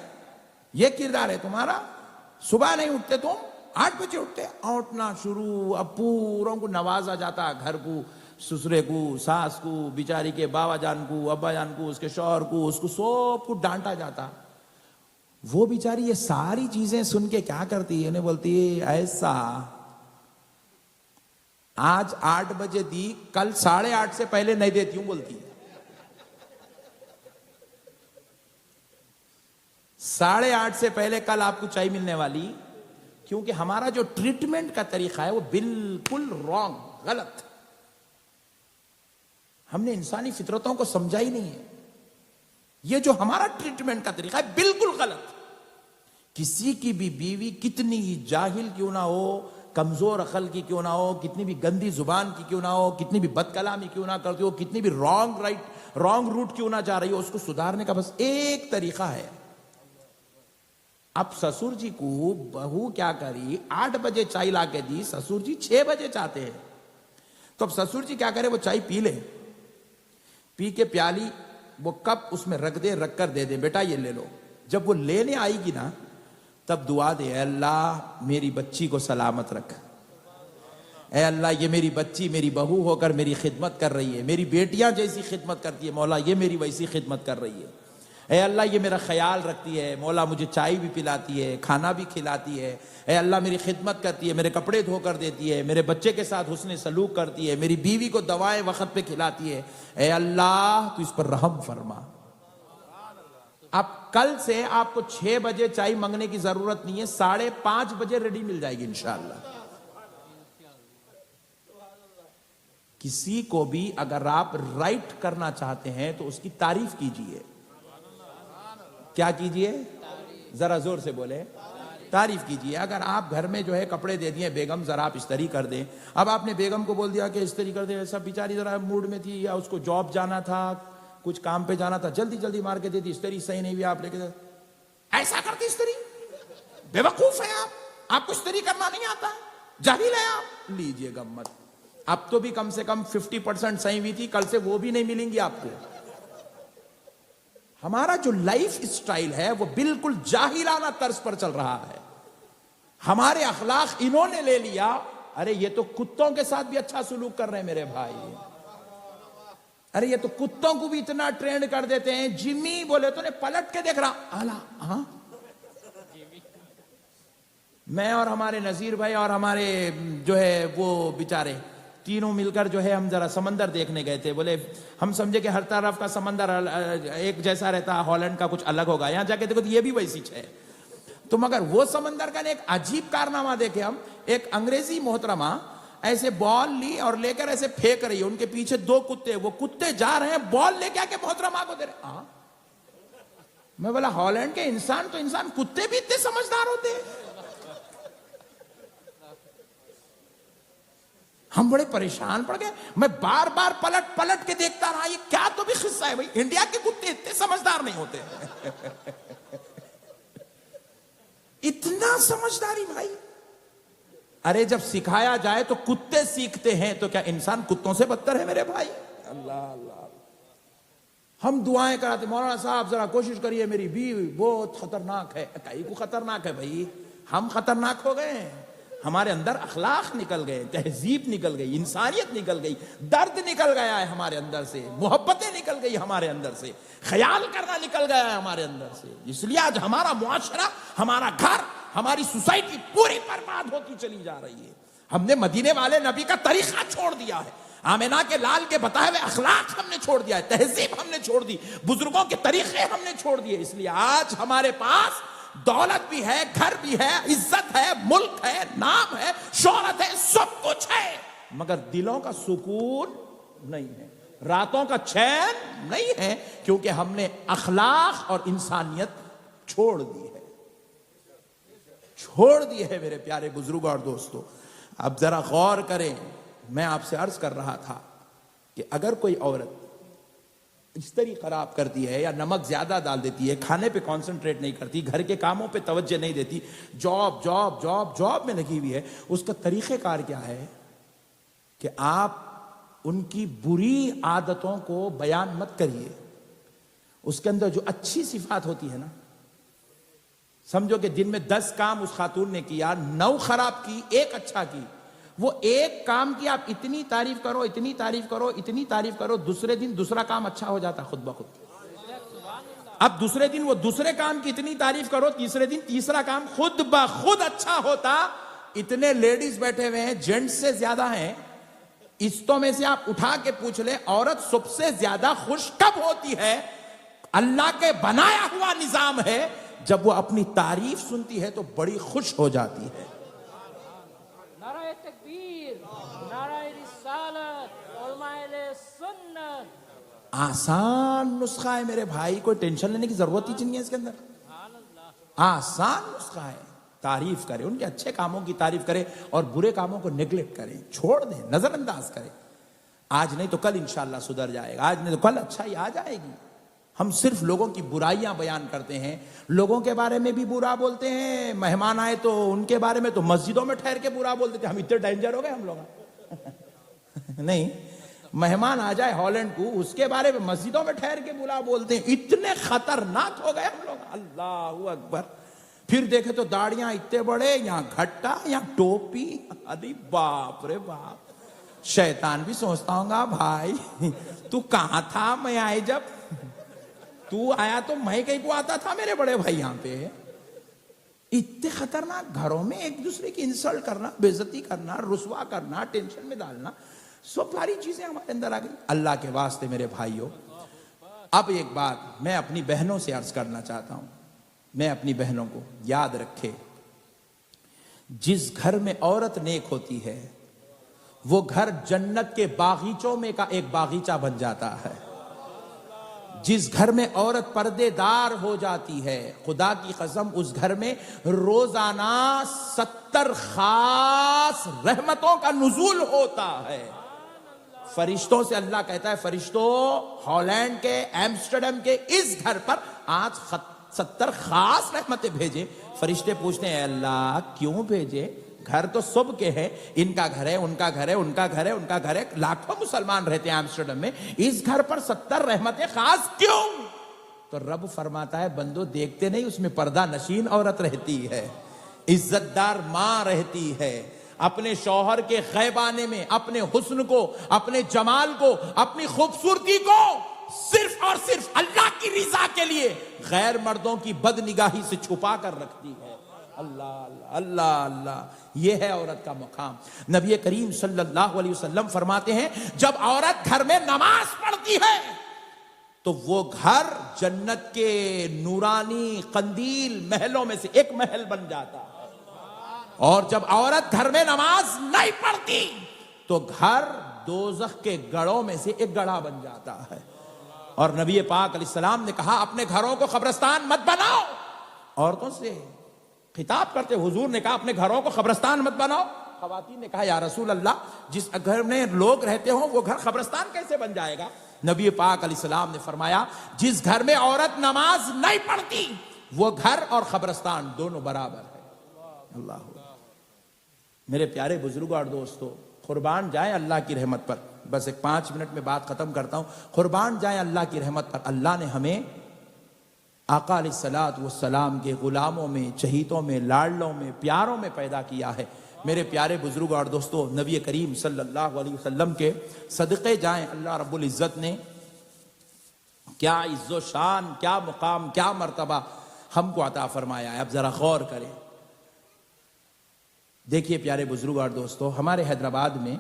یہ کردار ہے تمہارا. صبح نہیں اٹھتے تم، 8 بجے اٹھتے. اٹھنا شروع. اب پوروں کو نوازا جاتا، گھر کو، سسرے کو، ساس کو، بیچاری کے بابا جان کو، ابا جان کو، اس کے شوہر کو، اس کو سب کو ڈانٹا جاتا. وہ بیچاری یہ ساری چیزیں سن کے کیا کرتی ہے، انہیں بولتی ہے ایسا آج 8 بجے دی، کل 8:30 سے پہلے نہیں دیتی ہوں بولتی. 8:30 سے پہلے کل آپ کو چائے ملنے والی. کیونکہ ہمارا جو ٹریٹمنٹ کا طریقہ ہے وہ بالکل رانگ، غلط. ہم نے انسانی فطرتوں کو سمجھا ہی نہیں ہے. یہ جو ہمارا ٹریٹمنٹ کا طریقہ ہے بالکل غلط. کسی کی بھی بیوی کتنی ہی جاہل کیوں نہ ہو، کمزور عقل کی کیوں نہ ہو، کتنی بھی گندی زبان کی کیوں نہ ہو، کتنی بھی بد کلامی کیوں نہ کرتی ہو، کتنی بھی رانگ روٹ کیوں نہ جا رہی ہو، اس کو سدھارنے کا بس ایک طریقہ ہے. اب سسر جی کو بہو کیا کری، 8 بجے چائے لا کے دی، سسر جی 6 بجے چاہتے ہیں. تو اب سسر جی کیا کرے، وہ چائے پی لے، پی کے پیالی وہ کپ اس میں رکھ دے، رکھ کر دے دے، بیٹا یہ لے لو. جب وہ لینے آئے گی نا تب دعا دے، اے اللہ میری بچی کو سلامت رکھ، اے اللہ یہ میری بچی میری بہو ہو کر میری خدمت کر رہی ہے، میری بیٹیاں جیسی خدمت کرتی ہے مولا یہ میری ویسی خدمت کر رہی ہے۔ اے اللہ یہ میرا خیال رکھتی ہے مولا، مجھے چائے بھی پلاتی ہے، کھانا بھی کھلاتی ہے، اے اللہ میری خدمت کرتی ہے، میرے کپڑے دھو کر دیتی ہے، میرے بچے کے ساتھ حسن سلوک کرتی ہے، میری بیوی کو دوائیں وقت پہ کھلاتی ہے، اے اللہ تو اس پر رحم فرما۔ اب کل سے آپ کو 6 بجے چائے منگنے کی ضرورت نہیں ہے، 5:30 بجے ریڈی مل جائے گی انشاءاللہ۔ کسی کو بھی اگر آپ رائٹ کرنا چاہتے ہیں تو اس کی تعریف کیجئے۔ کیا کیجئے؟ ذرا زور سے بولے، تعریف کیجئے۔ اگر آپ گھر میں جو ہے کپڑے دے دیے بیگم ذرا آپ استری کر دیں، اب آپ نے بیگم کو بول دیا کہ استری کر دیں، ایسا بیچاری ذرا موڈ میں تھی یا اس کو جاب جانا تھا، کچھ کام پہ جانا تھا، جلدی جلدی مار کے دے دی، استری صحیح نہیں ہوئی، آپ لے کے ایسا کرتی استری؟ بے وقوف ہے آپ کو استری کرنا نہیں آتا ہے، جاہل ہے آپ۔ لیجئے گمت، اب تو بھی کم سے کم 50% صحیح ہوئی تھی، کل سے وہ بھی نہیں ملیں گی آپ کو۔ ہمارا جو لائف اسٹائل ہے وہ بالکل جاہلانہ طرز پر چل رہا ہے، ہمارے اخلاق انہوں نے لے لیا، ارے یہ تو کتوں کے ساتھ بھی اچھا سلوک کر رہے ہیں میرے بھائی، ارے یہ تو کتوں کو بھی اتنا ٹرینڈ کر دیتے ہیں، جمی بولے تو نے پلٹ کے دیکھ رہا آلہ، ہاں میں اور ہمارے نذیر بھائی اور ہمارے جو ہے وہ بیچارے تینوں مل کر جو ہے ہم ذرا سمندر دیکھنے گئے تھے، بولے ہم سمجھے کہ ہر طرف کا سمندر ایک جیسا رہتا، ہالینڈ کا کچھ الگ ہوگا، یہاں جا کے دیکھو تو یہ بھی ویسی ہے۔ تو مگر وہ سمندر کا ایک عجیب کارنامہ دیکھے ہم، ایک انگریزی محترمہ ایسے بال لی اور لے کر ایسے پھینک رہی ہے، ان کے پیچھے 2 کتے، وہ کتے جا رہے ہیں بال لے کے آ کے محترمہ کو دے رہے۔ میں بولا ہالینڈ کے انسان تو انسان، کتے بھی اتنے سمجھدار ہوتے ہیں؟ ہم بڑے پریشان پڑ گئے، میں بار بار پلٹ کے دیکھتا رہا، یہ کیا تو بھی قصہ ہے بھائی، انڈیا کے کتے اتنے سمجھدار نہیں ہوتے۔ اتنا سمجھداری بھائی، ارے جب سکھایا جائے تو کتے سیکھتے ہیں، تو کیا انسان کتوں سے بدتر ہے میرے بھائی؟ اللہ اللہ، ہم دعائیں کراتے، مولانا صاحب ذرا کوشش کریے میری بیوی بہت خطرناک ہے، کئی کو خطرناک ہے بھائی، ہم خطرناک ہو گئے ہیں، ہمارے اندر اخلاق نکل گئے، تہذیب نکل گئی، انسانیت نکل گئی، درد نکل گیا ہے ہمارے اندر سے، محبتیں نکل گئی ہمارے اندر سے، خیال کرنا نکل گیا ہے ہمارے اندر سے، اس لیے آج ہمارا معاشرہ، ہمارا گھر، ہماری سوسائٹی پوری برباد ہوتی چلی جا رہی ہے۔ ہم نے مدینے والے نبی کا طریقہ چھوڑ دیا ہے، آمنہ کے لال کے بتائے ہوئے اخلاق ہم نے چھوڑ دیا ہے، تہذیب ہم نے چھوڑ دی، بزرگوں کے طریقے ہم نے چھوڑ دیے، اس لیے آج ہمارے پاس دولت بھی ہے، گھر بھی ہے، عزت ہے، ملک ہے، نام ہے، شہرت ہے، سب کچھ ہے، مگر دلوں کا سکون نہیں ہے، راتوں کا چین نہیں ہے، کیونکہ ہم نے اخلاق اور انسانیت چھوڑ دی ہے، چھوڑ دی ہے میرے پیارے بزرگوں اور دوستوں۔ اب ذرا غور کریں، میں آپ سے عرض کر رہا تھا کہ اگر کوئی عورت استری خراب کرتی ہے یا نمک زیادہ ڈال دیتی ہے، کھانے پہ کانسنٹریٹ نہیں کرتی، گھر کے کاموں پہ توجہ نہیں دیتی، جاب میں لگی ہوئی ہے، اس کا طریقہ کار کیا ہے کہ آپ ان کی بری عادتوں کو بیان مت کریے، اس کے اندر جو اچھی صفات ہوتی ہے نا، سمجھو کہ دن میں 10 کام اس خاتون نے کیا، 9 خراب کی، 1 اچھا کی، وہ 1 کام کی آپ اتنی تعریف کرو، اتنی تعریف کرو، اتنی تعریف کرو، دوسرے دن دوسرا کام اچھا ہو جاتا خود بخود۔ اب دوسرے دن وہ دوسرے کام کی اتنی تعریف کرو، تیسرے دن تیسرا کام خود بخود اچھا ہوتا۔ اتنے لیڈیز بیٹھے ہوئے ہیں، جینٹس سے زیادہ ہیں، عزتوں میں سے آپ اٹھا کے پوچھ لیں، عورت سب سے زیادہ خوش کب ہوتی ہے؟ اللہ کے بنایا ہوا نظام ہے، جب وہ اپنی تعریف سنتی ہے تو بڑی خوش ہو جاتی ہے۔ نعرہ تکبیر، نعرہ رسالت، علماء سنت۔ آسان نسخہ ہے میرے بھائی، کوئی ٹینشن لینے کی ضرورت ہی نہیں ہے اس کے اندر، آسان نسخہ ہے۔ تعریف کرے، ان کے اچھے کاموں کی تعریف کرے اور برے کاموں کو نیگلیکٹ کرے، چھوڑ دیں، نظر انداز کرے۔ آج نہیں تو کل انشاءاللہ سدھر جائے گا، آج نہیں تو کل اچھائی آ جائے گی۔ ہم صرف لوگوں کی برائیاں بیان کرتے ہیں، لوگوں کے بارے میں بھی برا بولتے ہیں، مہمان آئے تو ان کے بارے میں تو مسجدوں میں ٹھہر کے برا بولتے تھے، ہم اتنے ڈینجر ہو گئے ہم لوگ نہیں، مہمان آ جائے ہالینڈ کو، اس کے بارے میں مسجدوں میں ٹھہر کے برا بولتے ہیں، اتنے خطرناک ہو گئے ہم لوگ، اللہ اکبر۔ پھر دیکھے تو داڑیاں اتنے بڑے، یہاں گھٹا، یہاں ٹوپی، ارے باپ رے باپ. شیطان بھی سوچتا ہوں گا بھائی تو کہاں تھا میں آئے جب؟ تو آیا تو میں کہیں کو آتا تھا میرے بڑے بھائی یہاں پہ. اتنے خطرناک گھروں میں ایک دوسرے کی انسلٹ کرنا، بے عزتی کرنا، رسوا کرنا، ٹینشن میں ڈالنا، سب ساری چیزیں ہمارے اندر آ گئی. اللہ کے واسطے میرے بھائیوں، اب ایک بات میں اپنی بہنوں سے عرض کرنا چاہتا ہوں. میں اپنی بہنوں کو یاد رکھے، جس گھر میں عورت نیک ہوتی ہے وہ گھر جنت کے باغیچوں میں کا ایک باغیچہ بن جاتا ہے. جس گھر میں عورت پردے دار ہو جاتی ہے، خدا کی قسم اس گھر میں روزانہ 70 خاص رحمتوں کا نزول ہوتا ہے. فرشتوں سے اللہ کہتا ہے، فرشتوں ہالینڈ کے، ایمسٹرڈم کے اس گھر پر آج 70 خاص رحمتیں بھیجے. فرشتے پوچھتے ہیں اللہ کیوں بھیجے؟ گھر تو سب کے ہیں، ان کا گھر ہے، ان کا گھر ہے، ان کا گھر ہے، ان کا گھر ہے، لاکھوں مسلمان رہتے ہیں ایمسٹرڈم میں، اس گھر پر 70 رحمتیں خاص کیوں؟ تو رب فرماتا ہے بندو دیکھتے نہیں، اس میں پردہ نشین عورت رہتی ہے، عزت دار ماں رہتی ہے، اپنے شوہر کے غیبانے میں اپنے حسن کو، اپنے جمال کو، اپنی خوبصورتی کو صرف اور صرف اللہ کی رضا کے لیے غیر مردوں کی بد نگاہی سے چھپا کر رکھتی ہے. اللہ اللہ اللہ، یہ ہے عورت کا مقام. نبی کریم صلی اللہ علیہ وسلم فرماتے ہیں جب عورت گھر میں نماز پڑھتی ہے تو وہ گھر جنت کے نورانی قندیل محلوں میں سے ایک محل بن جاتا ہے. اور جب عورت گھر میں نماز نہیں پڑھتی تو گھر دوزخ کے گڑھوں میں سے ایک گڑھا بن جاتا ہے. اور نبی پاک علیہ السلام نے کہا اپنے گھروں کو قبرستان مت بناؤ. عورتوں سے خطاب کرتے حضور نے کہا اپنے گھروں کو قبرستان مت بناؤ. خواتین نے کہا یا رسول اللہ جس گھر میں لوگ رہتے ہوں وہ گھر قبرستان کیسے بن جائے گا؟ نبی پاک علیہ السلام نے فرمایا جس گھر میں عورت نماز نہیں پڑھتی وہ گھر اور قبرستان دونوں برابر ہے. اللہ میرے پیارے بزرگوں اور دوستو، قربان جائیں اللہ کی رحمت پر. بس ایک 5 منٹ میں بات ختم کرتا ہوں. قربان جائیں اللہ کی رحمت پر. اللہ نے ہمیں آقا علیہ الصلوۃ والسلام کے غلاموں میں، چہیتوں میں، لاڈلوں میں، پیاروں میں پیدا کیا ہے. میرے پیارے بزرگ اور دوستو، نبی کریم صلی اللہ علیہ وسلم کے صدقے جائیں. اللہ رب العزت نے کیا عز و شان، کیا مقام، کیا مرتبہ ہم کو عطا فرمایا ہے. اب ذرا غور کریں. دیکھیے پیارے بزرگ اور دوستو، ہمارے حیدرآباد میں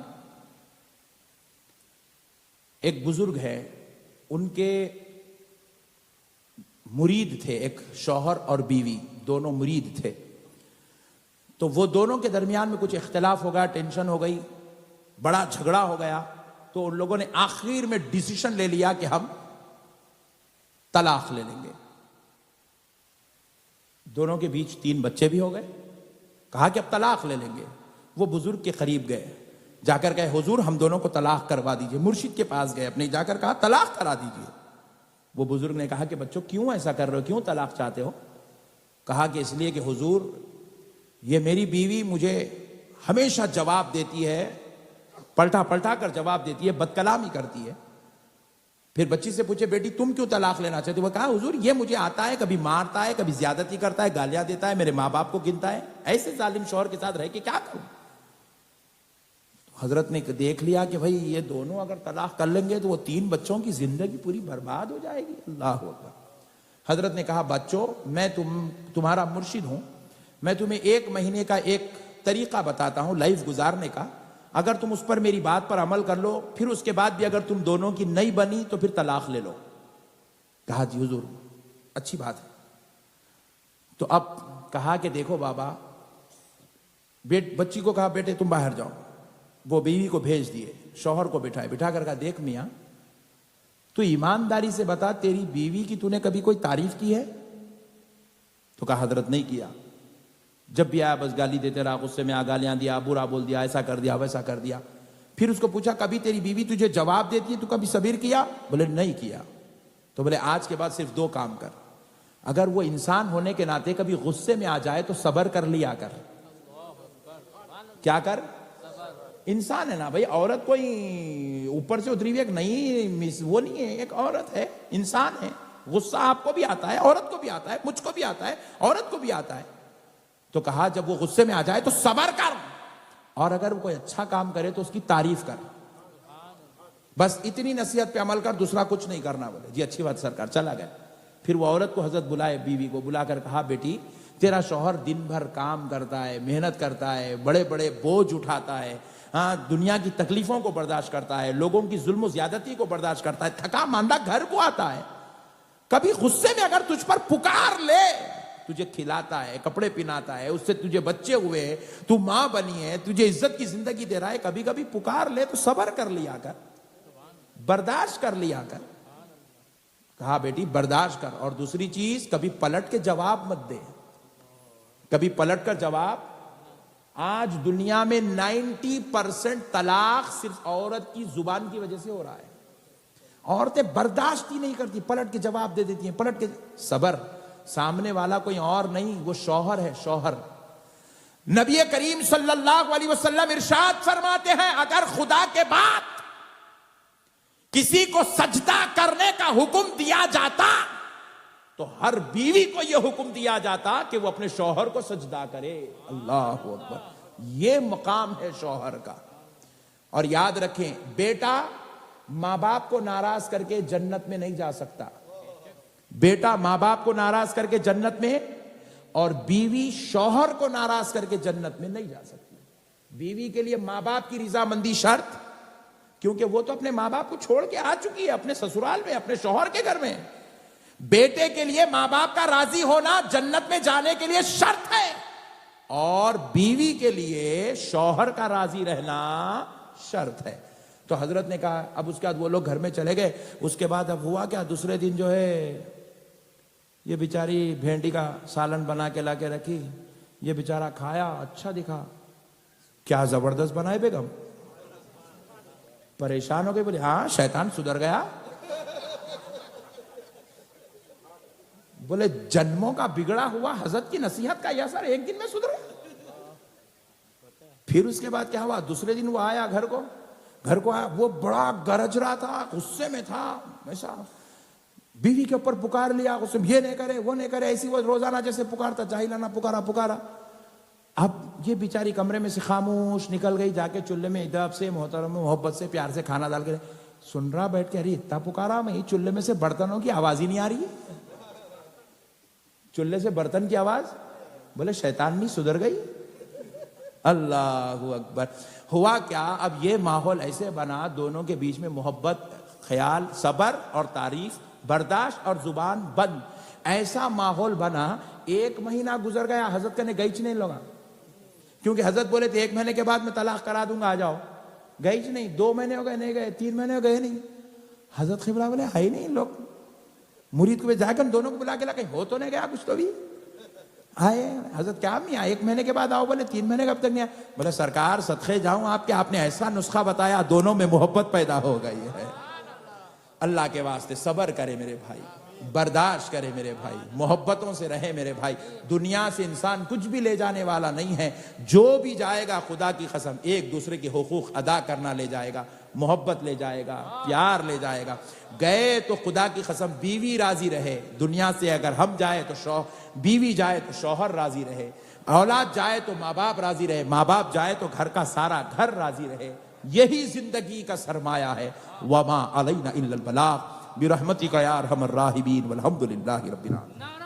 ایک بزرگ ہے، ان کے مرید تھے، ایک شوہر اور بیوی دونوں مرید تھے. تو وہ دونوں کے درمیان میں کچھ اختلاف ہو گیا، ٹینشن ہو گئی، بڑا جھگڑا ہو گیا. تو ان لوگوں نے آخر میں ڈیسیشن لے لیا کہ ہم طلاق لے لیں گے. دونوں کے بیچ 3 بچے بھی ہو گئے. کہا کہ اب طلاق لے لیں گے. وہ بزرگ کے قریب گئے، جا کر کہے حضور ہم دونوں کو طلاق کروا دیجئے. مرشد کے پاس گئے، اپنے جا کر کہا طلاق کرا دیجئے. وہ بزرگ نے کہا کہ بچوں کیوں ایسا کر رہے ہو، کیوں طلاق چاہتے ہو؟ کہا کہ اس لیے کہ حضور یہ میری بیوی مجھے ہمیشہ جواب دیتی ہے، پلٹا پلٹا کر جواب دیتی ہے، بد کلامی کرتی ہے. پھر بچی سے پوچھے بیٹی تم کیوں طلاق لینا چاہتے ہو؟ وہ کہا حضور یہ مجھے آتا ہے، کبھی مارتا ہے، کبھی زیادتی کرتا ہے، گالیاں دیتا ہے، میرے ماں باپ کو گنتا ہے. ایسے ظالم شوہر کے ساتھ رہ کے کیا کروں؟ حضرت نے دیکھ لیا کہ بھئی یہ دونوں اگر طلاق کر لیں گے تو وہ 3 بچوں کی زندگی پوری برباد ہو جائے گی. اللہ اکبر. حضرت نے کہا بچوں میں تمہارا مرشد ہوں، میں تمہیں 1 مہینے کا ایک طریقہ بتاتا ہوں لائف گزارنے کا. اگر تم اس پر میری بات پر عمل کر لو، پھر اس کے بعد بھی اگر تم دونوں کی نہیں بنی تو پھر طلاق لے لو. کہا جی حضور اچھی بات ہے. تو اب کہا کہ دیکھو بابا، بچی کو کہا بیٹے تم باہر جاؤ. وہ بیوی کو بھیج دیے، شوہر کو بٹھا کر کہا دیکھ میاں تو ایمانداری سے بتا تیری بیوی کی تو نے کبھی کوئی تعریف کی ہے؟ تو کہا حضرت نہیں کیا. جب بھی آیا بس گالی دیتے رہا، غصے میں گالیاں دیا، برا بول دیا، ایسا کر دیا ویسا کر دیا. پھر اس کو پوچھا کبھی تیری بیوی تجھے جواب دیتی ہے تو کبھی صبر کیا؟ بولے نہیں کیا. تو بولے آج کے بعد صرف 2 کام کر. اگر وہ انسان ہونے کے ناطے کبھی غصے میں آ جائے تو صبر کر لیا کر. کیا کر؟ انسان ہے نا بھائی، عورت کوئی اوپر سے اتری ہوئی ایک نہیں، وہ نہیں ہے، ایک عورت ہے، انسان ہے. غصہ آپ کو بھی آتا ہے، عورت کو بھی آتا ہے، مجھ کو بھی آتا ہے، عورت کو بھی آتا ہے. تو کہا جب وہ غصے میں آ جائے تو صبر کر، اور اگر وہ کوئی اچھا کام کرے تو اس کی تعریف کر، بس اتنی نصیحت پہ عمل کر، دوسرا کچھ نہیں کرنا۔ بولے جی اچھی بات سرکار، چلا گیا۔ پھر وہ عورت کو حضرت بلائے، بیوی کو بلا کر کہا بیٹی تیرا شوہر دن بھر کام کرتا ہے، محنت کرتا ہے، بڑے بڑے بوجھ اٹھاتا ہے، ہاں دنیا کی تکلیفوں کو برداشت کرتا ہے، لوگوں کی ظلم و زیادتی کو برداشت کرتا ہے، تھکا ماندہ گھر کو آتا ہے، کبھی غصے میں اگر تجھ پر پکار لے، تجھے کھلاتا ہے، کپڑے پہناتا ہے، اس سے تجھے بچے ہوئے، تو ماں بنی ہے، تجھے عزت کی زندگی دے رہا ہے، کبھی کبھی پکار لے تو صبر کر لیا کر، برداشت کر لیا کر۔ کہا بیٹی برداشت کر، اور دوسری چیز کبھی پلٹ کے جواب مت دے، کبھی پلٹ کر جواب۔ آج دنیا میں 90% طلاق صرف عورت کی زبان کی وجہ سے ہو رہا ہے۔ عورتیں برداشت ہی نہیں کرتی، پلٹ کے جواب دے دیتی ہیں، پلٹ کے۔ صبر، سامنے والا کوئی اور نہیں، وہ شوہر ہے، شوہر۔ نبی کریم صلی اللہ علیہ وسلم ارشاد فرماتے ہیں اگر خدا کے بعد کسی کو سجدہ کرنے کا حکم دیا جاتا تو ہر بیوی کو یہ حکم دیا جاتا کہ وہ اپنے شوہر کو سجدہ کرے۔ اللہ اکبر، یہ مقام ہے شوہر کا۔ اور یاد رکھیں بیٹا ماں باپ کو ناراض کر کے جنت میں نہیں جا سکتا، بیٹا ماں باپ کو ناراض کر کے جنت میں، اور بیوی شوہر کو ناراض کر کے جنت میں نہیں جا سکتی۔ بیوی کے لیے ماں باپ کی رضامندی شرط، کیونکہ وہ تو اپنے ماں باپ کو چھوڑ کے آ چکی ہے اپنے سسرال میں، اپنے شوہر کے گھر میں۔ بیٹے کے لیے ماں باپ کا راضی ہونا جنت میں جانے کے لیے شرط ہے، اور بیوی کے لیے شوہر کا راضی رہنا شرط ہے۔ تو حضرت نے کہا، اب اس کے بعد وہ لوگ گھر میں چلے گئے، اس کے بعد اب ہوا کیا، دوسرے دن جو ہے یہ بیچاری بھینڈی کا سالن بنا کے لا کے رکھی، یہ بیچارہ کھایا، اچھا دکھا، کیا زبردست بنائے بیگم، پریشان ہو گئی، بولے ہاں شیطان سدھر گیا۔ بولے جنموں کا بگڑا ہوا حضرت کی نصیحت کا یہ اثر ایک دن میں سدھر گیا۔ پھر اس کے بعد کیا ہوا، دوسرے دن وہ آیا گھر کو آیا، وہ بڑا گرج رہا تھا، غصے میں تھا، ایسا بیوی کے اوپر پکار لیا، غصے میں یہ نہیں کرے وہ نہیں کرے، ایسی وہ روزانہ جیسے پکارتا، جاہلانہ پکارا۔ اب یہ بیچاری کمرے میں سے خاموش نکل گئی، جا کے چولہے میں ادب سے محترم محبت سے پیار سے کھانا ڈال کے سن رہا بیٹھ کے، ارے اتنا پکارا میں، چولہے میں سے برتنوں کی آواز ہی نہیں آ رہی ہے، چولہے سے برتن کی آواز۔ بولے شیطان نہیں سدھر گئی؟ اللہ اکبر۔ ہوا کیا، اب یہ ماحول ایسے بنا، دونوں کے بیچ میں محبت، خیال، صبر اور تعریف، برداشت اور زبان بند، ایسا ماحول بنا۔ 1 مہینہ گزر گیا، حضرت کہنے گئی نہیں لوگا، کیونکہ حضرت بولے تھے 1 مہینے کے بعد میں طلاق کرا دوں گا، آ جاؤ، گئی نہیں۔ 2 مہینے ہو گئے نہیں گئے، 3 مہینے ہو گئے نہیں۔ حضرت قبلہ بولے آئی نہیں لوگ، مرید کو جا کر دونوں کو بلا کے لا، کہیں ہو تو نہیں گیا کچھ تو بھی آئے۔ حضرت کیا نہیں آئے، 1 مہینے کے بعد آؤ، بولے 3 مہینے کب تک نہیں آئے؟ بولے سرکار صدقے جاؤں آپ کے، آپ نے ایسا نسخہ بتایا، دونوں میں محبت پیدا ہو گئی ہے۔ اللہ کے واسطے صبر کرے میرے بھائی، برداشت کرے میرے بھائی، محبتوں سے رہے میرے بھائی۔ دنیا سے انسان کچھ بھی لے جانے والا نہیں ہے، جو بھی جائے گا خدا کی قسم ایک دوسرے کے حقوق ادا کرنا لے جائے گا، محبت لے جائے گا، پیار لے جائے گا۔ گئے تو خدا کی قسم بیوی راضی رہے، دنیا سے اگر ہم جائے تو بیوی جائے تو شوہر راضی رہے، اولاد جائے تو ماں باپ راضی رہے، ماں باپ جائے تو گھر کا سارا گھر راضی رہے۔ یہی زندگی کا سرمایہ ہے۔ وما علینا الا البلاغ برحمتک یا ارحم الراحمین والحمد للہ رب العالمین۔